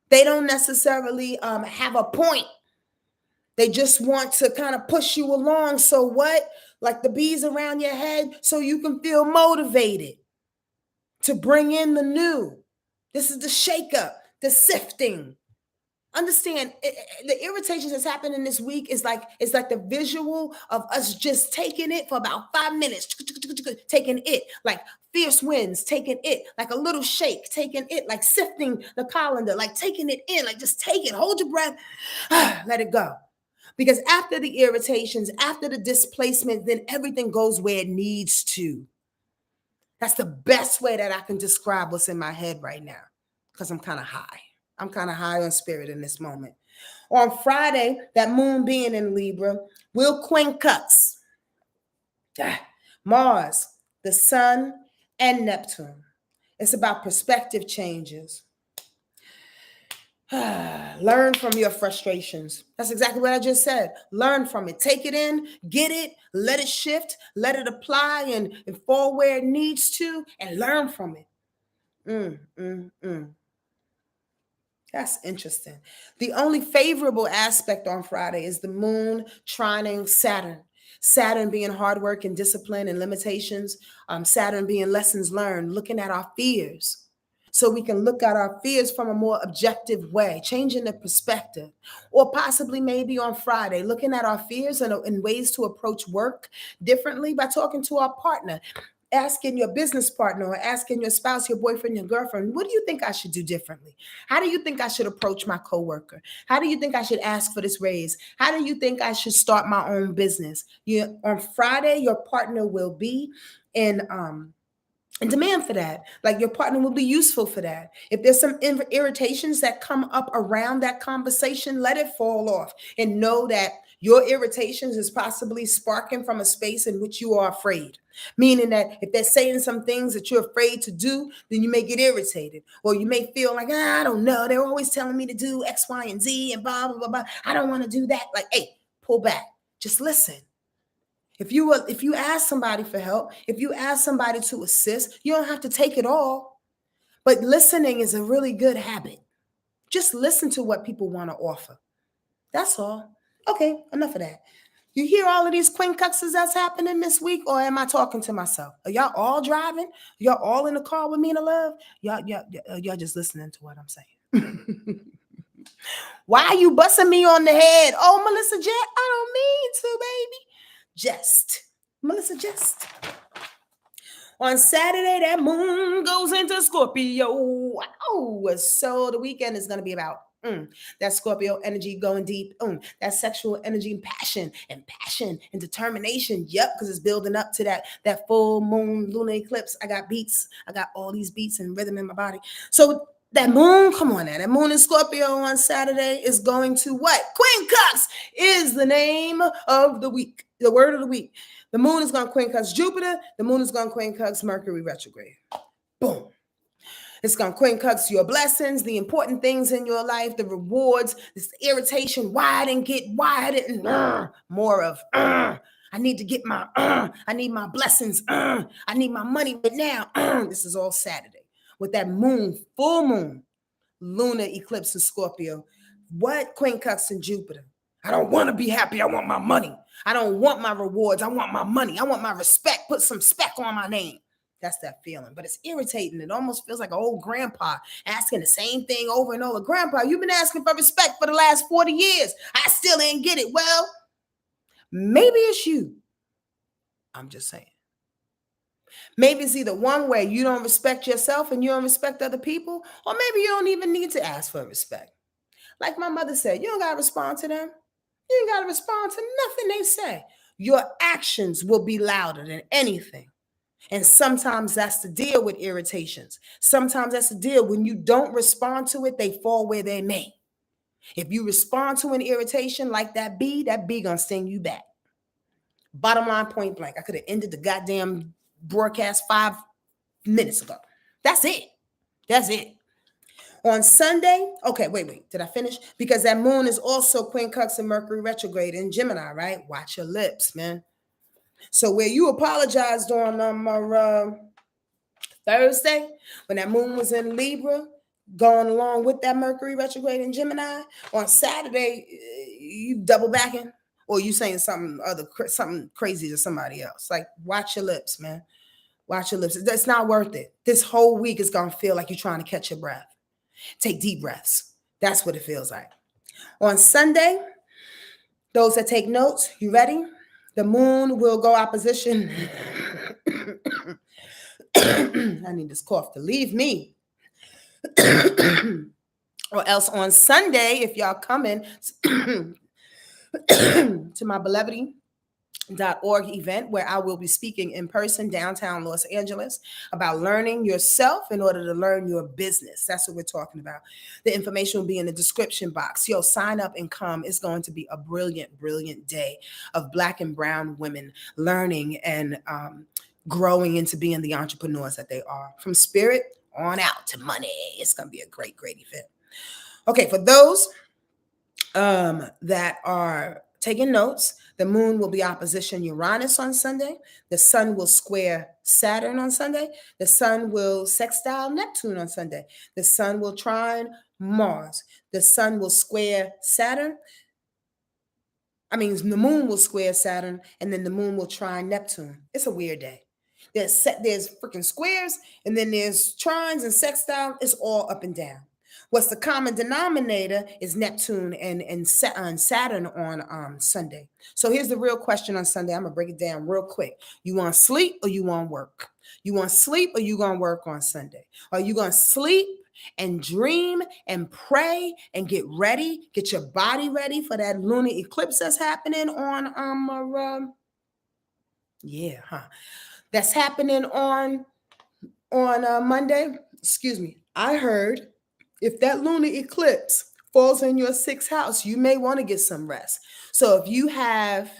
They don't necessarily have a point. They just want to kind of push you along. So what? Like the bees around your head, so you can feel motivated to bring in the new. This is the shakeup, the sifting. Understand the irritations that's happening this week is like, it's like the visual of us just taking it for about 5 minutes, taking it like fierce winds, taking it like a little shake, taking it like sifting the colander, like taking it in, like just take it, hold your breath, let it go. Because after the irritations, after the displacement, then everything goes where it needs to. That's the best way that I can describe what's in my head right now, because I'm kind of high. I'm kind of high on spirit in this moment. On Friday, that moon being in Libra will quincunx Mars, the sun, and Neptune. It's about perspective changes. Learn from your frustrations. That's exactly what I just said. Learn from it. Take it in, get it, let it shift, let it apply and fall where it needs to, and learn from it. That's interesting. The only favorable aspect on Friday is the moon trining Saturn. Saturn being hard work and discipline and limitations. Saturn being lessons learned, looking at our fears. So we can look at our fears from a more objective way, changing the perspective. Or possibly maybe on Friday, looking at our fears and ways to approach work differently by talking to our partner, asking your business partner or asking your spouse, your boyfriend, your girlfriend, what do you think I should do differently? How do you think I should approach my coworker? How do you think I should ask for this raise? How do you think I should start my own business? On Friday, your partner will be in and demand for that. Like your partner will be useful for that. If there's some irritations that come up around that conversation, let it fall off and know that your irritations is possibly sparking from a space in which you are afraid. Meaning that if they're saying some things that you're afraid to do, then you may get irritated. Or you may feel like, I don't know, they're always telling me to do X, Y, and Z and blah, blah, blah, blah. I don't want to do that. Like, hey, pull back. Just listen. If you ask somebody for help, if you ask somebody to assist, you don't have to take it all. But listening is a really good habit. Just listen to what people want to offer. That's all. Okay, enough of that. You hear all of these quincunxes that's happening this week, or am I talking to myself? Are y'all all driving? Y'all all in the car with me to love? Y'all just listening to what I'm saying. Why are you busting me on the head? Oh, Melissa Jet, I don't mean to, baby. Jest. Melissa Jest. On Saturday, that moon goes into Scorpio. Wow. So the weekend is going to be about that Scorpio energy going deep. That sexual energy and passion and determination. Yep, because it's building up to that full moon lunar eclipse. I got beats. I got all these beats and rhythm in my body. So that moon, come on now. That moon in Scorpio on Saturday is going to what? Quincunx is the name of the week. The word of the week. The moon is going to quincunx Jupiter. The moon is going to quincunx Mercury retrograde. Boom. It's going to quincunx your blessings, the important things in your life, the rewards, this irritation. Why I didn't get, why I didn't, more of, I need to get my, I need my blessings, I need my money right now. This is all Saturday with that moon, full moon, lunar eclipse in Scorpio. What quincunx in Jupiter? I don't want to be happy. I want my money. I don't want my rewards. I want my money. I want my respect. Put some spec on my name. That's that feeling. But it's irritating. It almost feels like an old grandpa asking the same thing over and over. Grandpa, you've been asking for respect for the last 40 years. I still ain't get it. Well, maybe it's you. I'm just saying. Maybe it's either one way, you don't respect yourself and you don't respect other people, or maybe you don't even need to ask for respect. Like my mother said, you don't got to respond to them. You ain't got to respond to nothing they say. Your actions will be louder than anything. And sometimes that's the deal with irritations. Sometimes that's the deal. When you don't respond to it, they fall where they may. If you respond to an irritation like that bee gonna sting you back. Bottom line, point blank. I could have ended the goddamn broadcast 5 minutes ago. That's it. That's it. On Sunday, okay, wait, did I finish? Because that moon is also quincunx and Mercury retrograde in Gemini, right? Watch your lips, man. So where you apologized on Thursday, when that moon was in Libra, going along with that Mercury retrograde in Gemini, on Saturday, you double backing, or you saying something crazy to somebody else. Like, watch your lips, man. Watch your lips. That's not worth it. This whole week is going to feel like you're trying to catch your breath. Take deep breaths. That's what it feels like. On Sunday, those that take notes, you ready? The moon will go opposition. I need this cough to leave me. Or else on Sunday, if y'all coming to my Blavity.org event, where I will be speaking in person downtown Los Angeles about learning yourself in order to learn your business. That's what we're talking about. The information will be in the description box. Yo, sign up and come. It's going to be a brilliant, brilliant day of Black and brown women learning and growing into being the entrepreneurs that they are. From spirit on out to money. It's going to be a great, great event. Okay, for those that are taking notes, the moon will be opposition Uranus on Sunday. The sun will square Saturn on Sunday. The sun will sextile Neptune on Sunday. The sun will trine Mars. The sun will square Saturn. The moon will square Saturn, and then the moon will trine Neptune. It's a weird day. There's freaking squares, and then there's trines and sextile. It's all up and down. What's the common denominator is Neptune and Saturn on Sunday. So here's the real question on Sunday. I'm going to break it down real quick. You want to sleep or you want to work? You want to sleep or you going to work on Sunday? Are you going to sleep and dream and pray and get ready, get your body ready for that lunar eclipse that's happening on that's happening on Monday? Excuse me. I heard if that lunar eclipse falls in your 6th house, you may want to get some rest. So if you have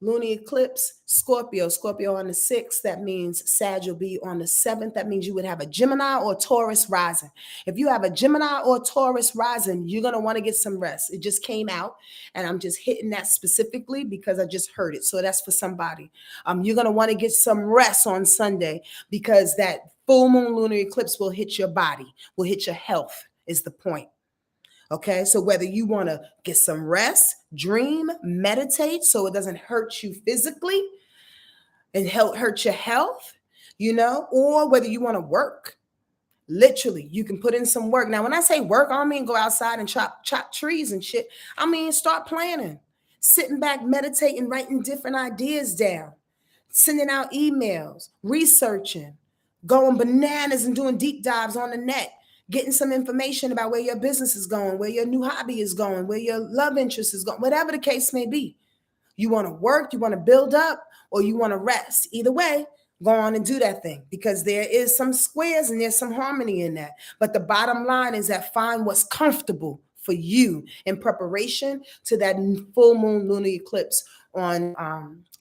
lunar eclipse, Scorpio on the 6th, that means Sag will be on the 7th. That means you would have a Gemini or Taurus rising. If you have a Gemini or Taurus rising, you're going to want to get some rest. It just came out, and I'm just hitting that specifically because I just heard it. So that's for somebody. You're going to want to get some rest on Sunday because that full moon lunar eclipse will hit your body, will hit your health is the point. Okay, so whether you want to get some rest, dream, meditate so it doesn't hurt you physically and hurt your health, or whether you want to work. Literally, you can put in some work. Now, when I say work, I don't mean go outside and chop trees and shit. I mean start planning, sitting back, meditating, writing different ideas down, sending out emails, researching, going bananas and doing deep dives on the net. Getting some information about where your business is going, where your new hobby is going, where your love interest is going, whatever the case may be. You want to work, you want to build up, or you want to rest. Either way, go on and do that thing because there is some squares and there's some harmony in that. But the bottom line is that find what's comfortable for you in preparation to that full moon lunar eclipse on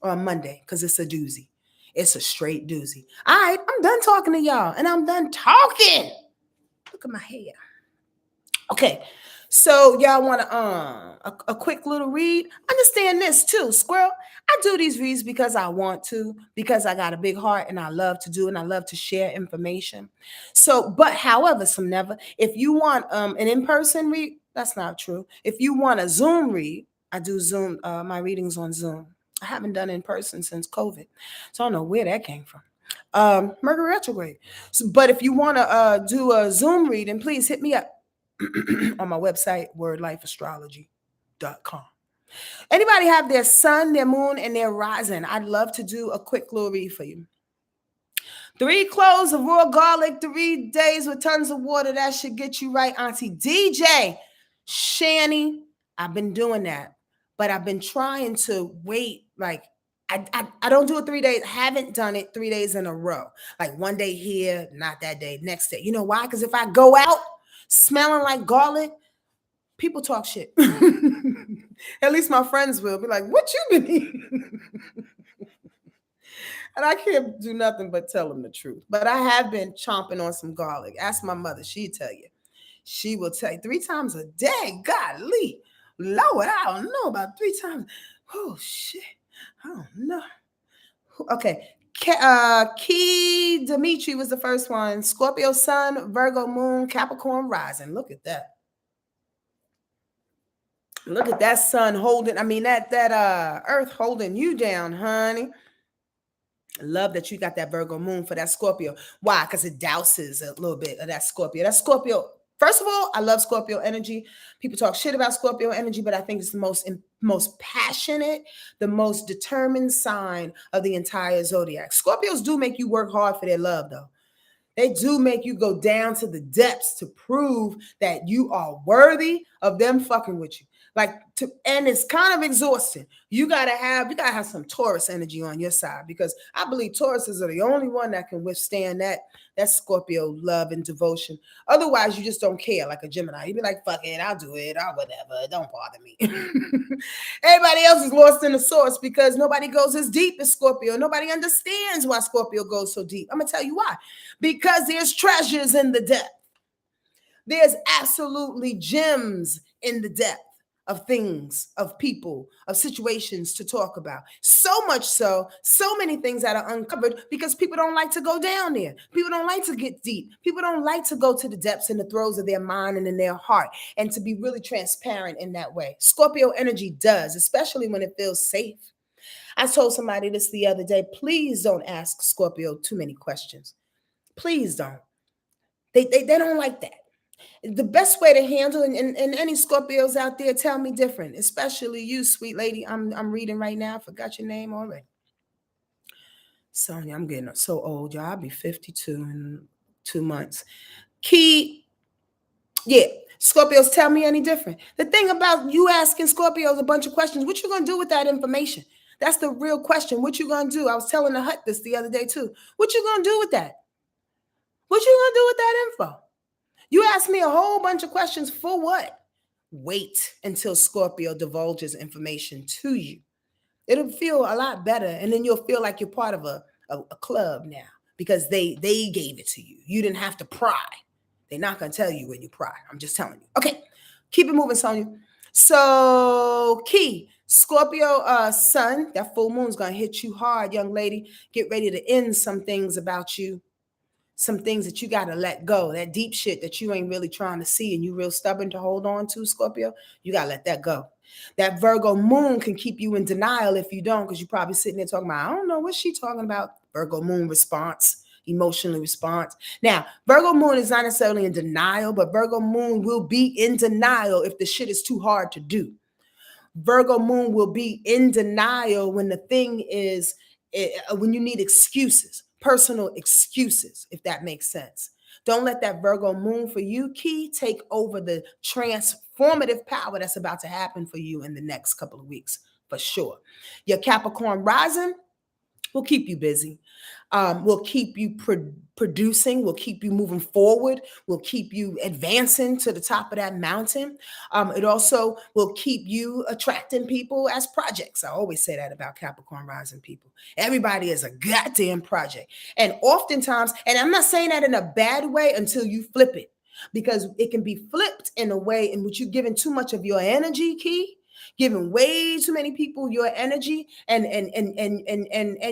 Monday, because it's a doozy. It's a straight doozy. All right, I'm done talking to y'all, and I'm done talking. Look at my hair. Okay, so y'all want a quick little read? Understand this too, squirrel. I do these reads because I want to, because I got a big heart and I love to do and I love to share information. So, but however, if you want an in-person read, that's not true. If you want a Zoom read, I do Zoom, my readings on Zoom. I haven't done in person since COVID, so I don't know where that came from. Mercury retrograde. So, but if you want to do a Zoom reading, please hit me up on my website, wordlifeastrology.com. Anybody have their sun, their moon, and their rising? I'd love to do a quick little read for you. 3 cloves of raw garlic, 3 days with tons of water. That should get you right, Auntie DJ. Shani, I've been doing that, but I've been trying to wait I don't do it 3 days. Haven't done it 3 days in a row. Like one day here, not that day, next day. You know why? Because if I go out smelling like garlic, people talk shit. At least my friends will be like, what you been eating? And I can't do nothing but tell them the truth. But I have been chomping on some garlic. Ask my mother. She'll tell you. She will tell you 3 times a day. Golly. Lord, I don't know about 3 times. Oh, shit. I don't know. Okay. Key Dimitri was the first one. Scorpio sun, Virgo moon, Capricorn rising. Look at that. Look at that sun holding. That earth holding you down, honey. Love that you got that Virgo moon for that Scorpio. Why? Because it douses a little bit of that Scorpio. That Scorpio First of all, I love Scorpio energy. People talk shit about Scorpio energy, but I think it's the most passionate, the most determined sign of the entire zodiac. Scorpios do make you work hard for their love, though. They do make you go down to the depths to prove that you are worthy of them fucking with you. And it's kind of exhausting. You gotta have some Taurus energy on your side, because I believe Tauruses are the only one that can withstand that Scorpio love and devotion. Otherwise, you just don't care, like a Gemini. You'd be like, fuck it, I'll do it, or whatever. Don't bother me. Everybody else is lost in the source because nobody goes as deep as Scorpio. Nobody understands why Scorpio goes so deep. I'm gonna tell you why. Because there's treasures in the depth. There's absolutely gems in the depth of things, of people, of situations to talk about. So much so many things that are uncovered because people don't like to go down there. People don't like to get deep. People don't like to go to the depths and the throes of their mind and in their heart, and to be really transparent in that way. Scorpio energy does, especially when it feels safe. I told somebody this the other day, please don't ask Scorpio too many questions. Please don't. They don't like that. The best way to handle, and any Scorpios out there, tell me different, especially you, sweet lady. I'm reading right now. I forgot your name already. Sonia, I'm getting so old, y'all. I'll be 52 in 2 months. Key, yeah. Scorpios, tell me any different. The thing about you asking Scorpios a bunch of questions, what you gonna do with that information? That's the real question. What you gonna do? I was telling the Hut this the other day too. What you gonna do with that? What you gonna do with that info? You asked me a whole bunch of questions for what? Wait until Scorpio divulges information to you. It'll feel a lot better, and then you'll feel like you're part of a club now because they gave it to you. You didn't have to pry. They're not going to tell you when you pry. I'm just telling you. Okay, keep it moving, Sonia. So, Key, Scorpio sun, that full moon's going to hit you hard, young lady. Get ready to end some things about you. Some things that you got to let go, that deep shit that you ain't really trying to see and you real stubborn to hold on to, Scorpio, you got to let that go. That Virgo moon can keep you in denial if you don't, because you're probably sitting there talking about, I don't know, what's she talking about? Virgo moon response, emotionally response. Now, Virgo moon is not necessarily in denial, but Virgo moon will be in denial if the shit is too hard to do. Virgo moon will be in denial when the thing is, when you need excuses. Personal excuses, if that makes sense. Don't let that Virgo moon for you, Key, take over the transformative power that's about to happen for you in the next couple of weeks, for sure. Your Capricorn rising will keep you busy. Will keep you producing, will keep you moving forward, will keep you advancing to the top of that mountain. It also will keep you attracting people as projects. I always say that about Capricorn rising people. Everybody is a goddamn project. And oftentimes, and I'm not saying that in a bad way until you flip it, because it can be flipped in a way in which you're giving too much of your energy, Key, giving way too many people your energy and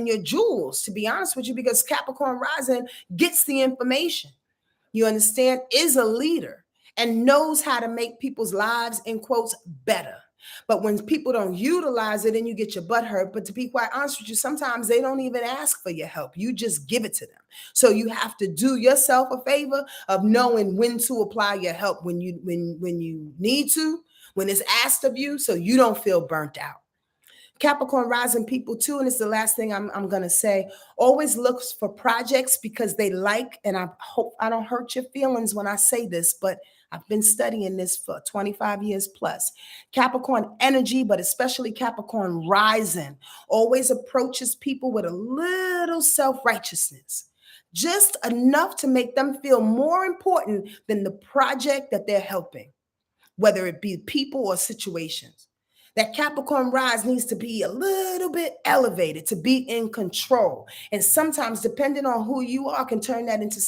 your jewels, to be honest with you, because Capricorn rising gets the information. You understand? Is a leader and knows how to make people's lives, in quotes, better. But when people don't utilize it, then you get your butt hurt. But to be quite honest with you, sometimes they don't even ask for your help. You just give it to them. So you have to do yourself a favor of knowing when to apply your help when you need to, when it's asked of you, so you don't feel burnt out. Capricorn rising people too, and it's the last thing I'm going to say, always looks for projects because they like, and I hope I don't hurt your feelings when I say this, but I've been studying this for 25 years plus. Capricorn energy, but especially Capricorn rising, always approaches people with a little self-righteousness, just enough to make them feel more important than the project that they're helping, whether it be people or situations. That Capricorn rise needs to be a little bit elevated to be in control. And sometimes, depending on who you are, can turn that into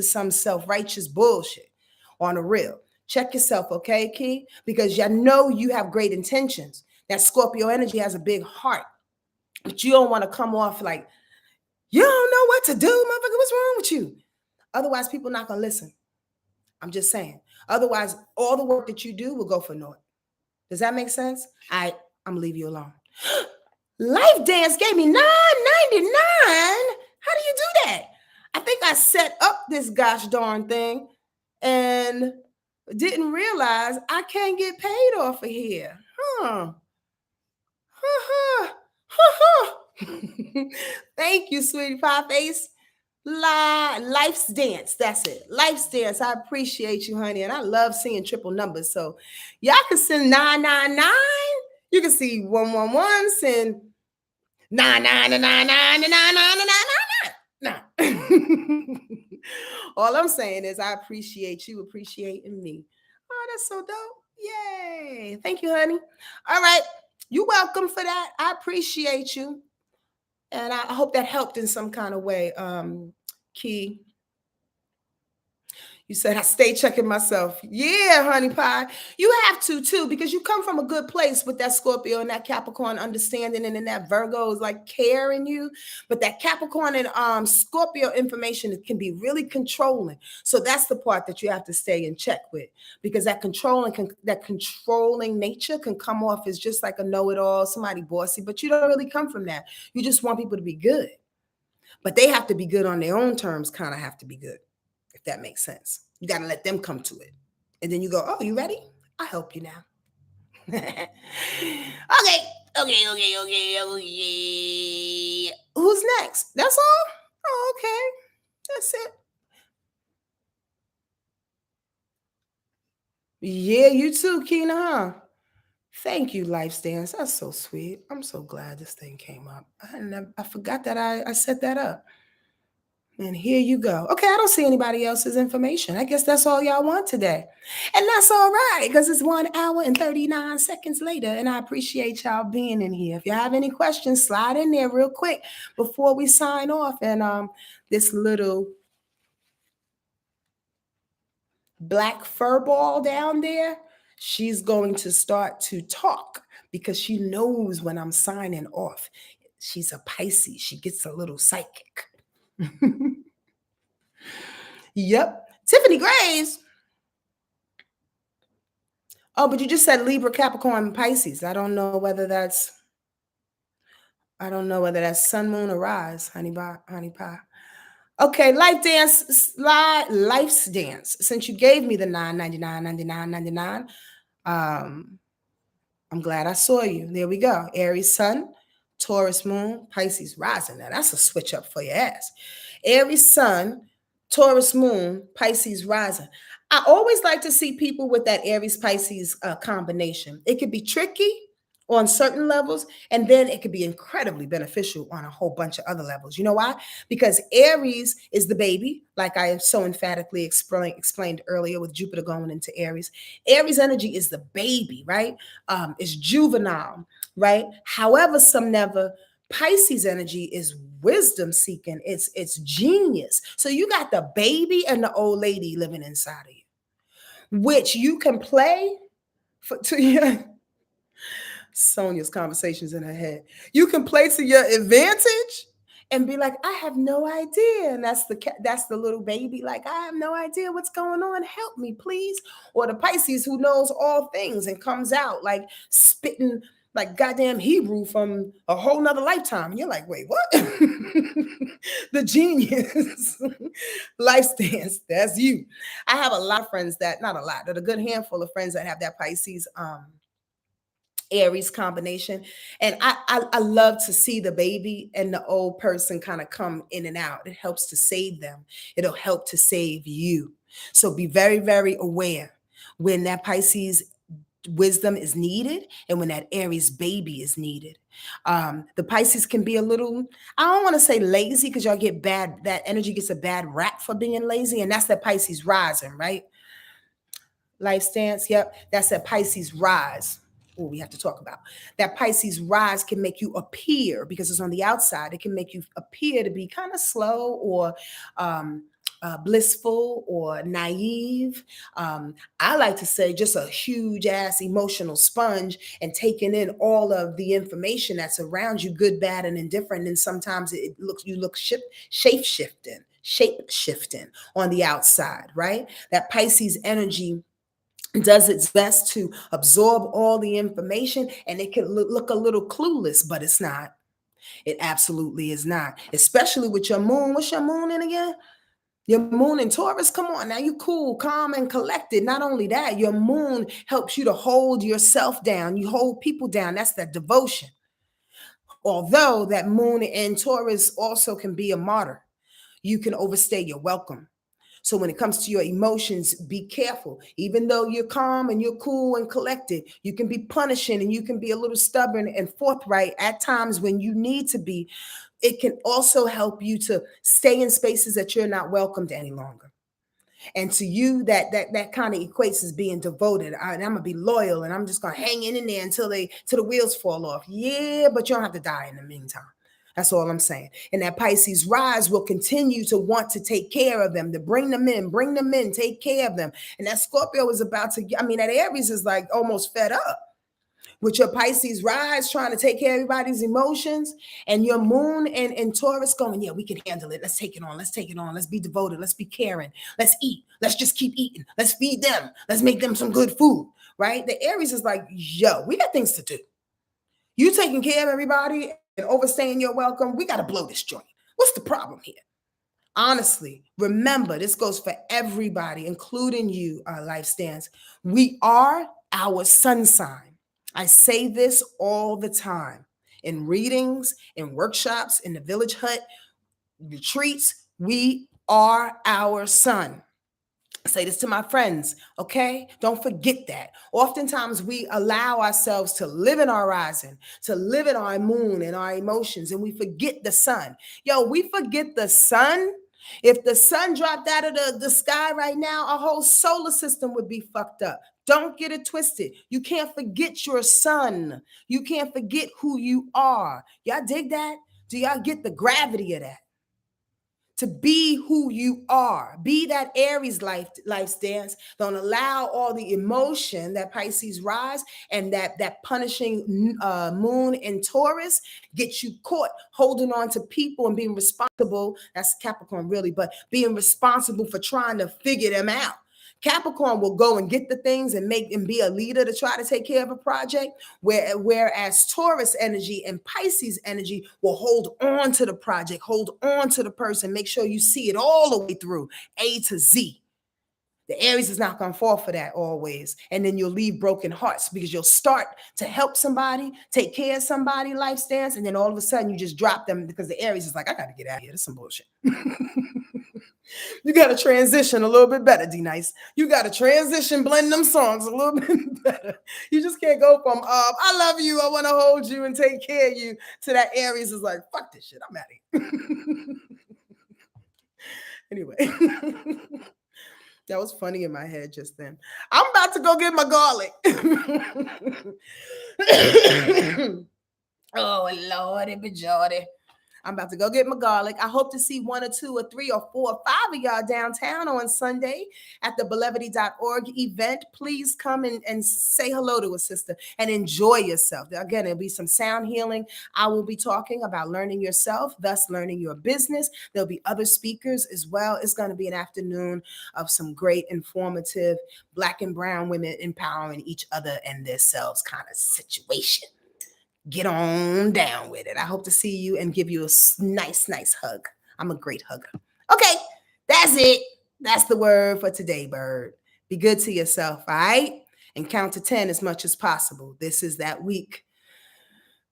some self-righteous bullshit on a real. Check yourself, okay, Key? Because you know you have great intentions. That Scorpio energy has a big heart. But you don't want to come off like, you don't know what to do, motherfucker. What's wrong with you? Otherwise, people are not going to listen. I'm just saying. Otherwise, all the work that you do will go for naught. Does that make sense? I'm going to leave you alone. Life Dance gave me $9.99. How do you do that? I think I set up this gosh darn thing. and didn't realize I can't get paid off of here. Huh. Thank you, sweetie pie face. Life's dance. That's it. Life's dance. I appreciate you, honey. And I love seeing triple numbers. So y'all can send 999. You can see 111, send 999999999. No. All I'm saying is I appreciate you appreciating me. Oh, that's so dope. Yay. Thank you, honey. All right. You're welcome for that. I appreciate you. And I hope that helped in some kind of way. Key. You said I stay checking myself. Yeah, honey pie. You have to too, because you come from a good place with that Scorpio and that Capricorn understanding, and then that Virgo is like caring you. But that Capricorn and Scorpio information can be really controlling. So that's the part that you have to stay in check with, because that controlling nature can come off as just like a know-it-all, somebody bossy, but you don't really come from that. You just want people to be good. But they have to be good on their own terms, kind of have to be good, if that makes sense. You got to let them come to it. And then you go, oh, you ready? I'll help you now. Okay. Who's next? That's all? Oh, okay. That's it. Yeah, you too, Keena, huh? Thank you, Life Stance. That's so sweet. I'm so glad this thing came up. I forgot that I set that up. And here you go. Okay, I don't see anybody else's information. I guess that's all y'all want today. And that's all right, because it's 1 hour and 39 seconds later. And I appreciate y'all being in here. If you have any questions, slide in there real quick before we sign off. And this little black fur ball down there, she's going to start to talk because she knows when I'm signing off. She's a Pisces. She gets a little psychic. Yep. Tiffany Graves. Oh, but you just said Libra, Capricorn, Pisces. I don't know whether that's sun, moon, or rise, honey pie. Okay, life's dance. Since you gave me the 999, I'm glad I saw you. There we go. Aries sun, Taurus moon, Pisces rising. Now that's a switch up for your ass. Aries sun, Taurus moon, Pisces rising. I always like to see people with that Aries Pisces combination. It could be tricky on certain levels, and then it could be incredibly beneficial on a whole bunch of other levels. You know why? Because Aries is the baby, like I so emphatically explained earlier with Jupiter going into Aries. Aries energy is the baby, right? It's juvenile, right? However, some never. Pisces energy is wisdom seeking. It's genius. So you got the baby and the old lady living inside of you, which you can play to your Sonia's conversations in her head. You can play to your advantage and be like, I have no idea. And that's the little baby, like, I have no idea what's going on. Help me, please. Or the Pisces who knows all things and comes out like spitting like goddamn Hebrew from a whole nother lifetime. And you're like, wait, what? The genius. Life stance. That's you. I have a lot of friends that, not a lot, but a good handful of friends that have that Pisces Aries combination. And I love to see the baby and the old person kind of come in and out. It helps to save them. It'll help to save you. So be very, very aware when that Pisces wisdom is needed and when that Aries baby is needed. The Pisces can be a little, I don't want to say lazy, because y'all get that energy gets a bad rap for being lazy. And that's that Pisces rising, right? Life stance. Yep. That's that Pisces rise. Oh, we have to talk about that. Pisces rise can make you appear, because it's on the outside, it can make you appear to be kind of slow or blissful or naive. I like to say just a huge ass emotional sponge and taking in all of the information that's around you, good, bad, and indifferent. And sometimes you look shape shifting on the outside, right? That Pisces energy does its best to absorb all the information, and it can look a little clueless, but it's not. It absolutely is not, especially with your moon. What's your moon in again? Your moon in Taurus, come on now, you cool, calm, and collected. Not only that, your moon helps you to hold yourself down. You hold people down. That's that devotion. Although that moon in Taurus also can be a martyr, you can overstay your welcome. So when it comes to your emotions, be careful. Even though you're calm and you're cool and collected, you can be punishing and you can be a little stubborn and forthright at times when you need to be. It can also help you to stay in spaces that you're not welcomed any longer. And to you, that kind of equates as being devoted. And I'm gonna be loyal, and I'm just gonna hang in there until the wheels fall off. Yeah, but you don't have to die in the meantime. That's all I'm saying. And that Pisces rise will continue to want to take care of them, to bring them in, take care of them. And that Scorpio is about to, I mean, that Aries is like almost fed up with your Pisces rise trying to take care of everybody's emotions, and your moon and Taurus going, yeah, we can handle it. Let's take it on. Let's take it on. Let's be devoted. Let's be caring. Let's eat. Let's just keep eating. Let's feed them. Let's make them some good food, right? The Aries is like, yo, we got things to do. You taking care of everybody and overstaying your welcome. We got to blow this joint. What's the problem here? Honestly, remember, this goes for everybody, including you, life stands. We are our sun sign. I say this all the time in readings, in workshops, in the village hut, retreats. We are our sun. I say this to my friends, okay? Don't forget that. Oftentimes we allow ourselves to live in our rising, to live in our moon and our emotions, and we forget the sun. Yo, we forget the sun. If the sun dropped out of the sky right now, our whole solar system would be fucked up. Don't get it twisted. You can't forget your sun. You can't forget who you are. Y'all dig that? Do y'all get the gravity of that? To be who you are, be that Aries life stance. Don't allow all the emotion that Pisces rise and that punishing moon in Taurus get you caught holding on to people and being responsible. That's Capricorn really, but being responsible for trying to figure them out. Capricorn will go and get the things and make and be a leader to try to take care of a project, whereas Taurus energy and Pisces energy will hold on to the project, hold on to the person, make sure you see it all the way through, A to Z. The Aries is not going to fall for that always. And then you'll leave broken hearts because you'll start to help somebody, take care of somebody, life stance, and then all of a sudden you just drop them because the Aries is like, I got to get out of here. That's some bullshit. You got to transition a little bit better, D Nice. You got to transition, blend them songs a little bit better. You just can't go from I love you, I want to hold you and take care of you, to that Aries is like, fuck this shit, I'm out of here. Anyway, that was funny in my head just then. I'm about to go get my garlic. Oh, Lordy, bajordy. I'm about to go get my garlic. I hope to see 1 or 2 or 3 or 4 or 5 of y'all downtown on Sunday at the Blavity.org event. Please come and say hello to a sister and enjoy yourself. Again, there'll be some sound healing. I will be talking about learning yourself, thus learning your business. There'll be other speakers as well. It's going to be an afternoon of some great informative Black and brown women empowering each other and themselves kind of situation. Get on down with it. I hope to see you and give you a nice hug. I'm a great hugger. Okay, that's it. That's the word for today, bird. Be good to yourself, all right? And count to 10 as much as possible. This is that week,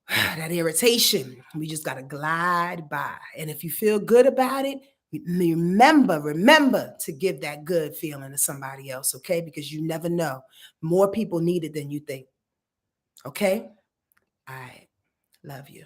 that irritation. We just got to glide by. And if you feel good about it, remember to give that good feeling to somebody else, okay? Because you never know. More people need it than you think. Okay? I love you.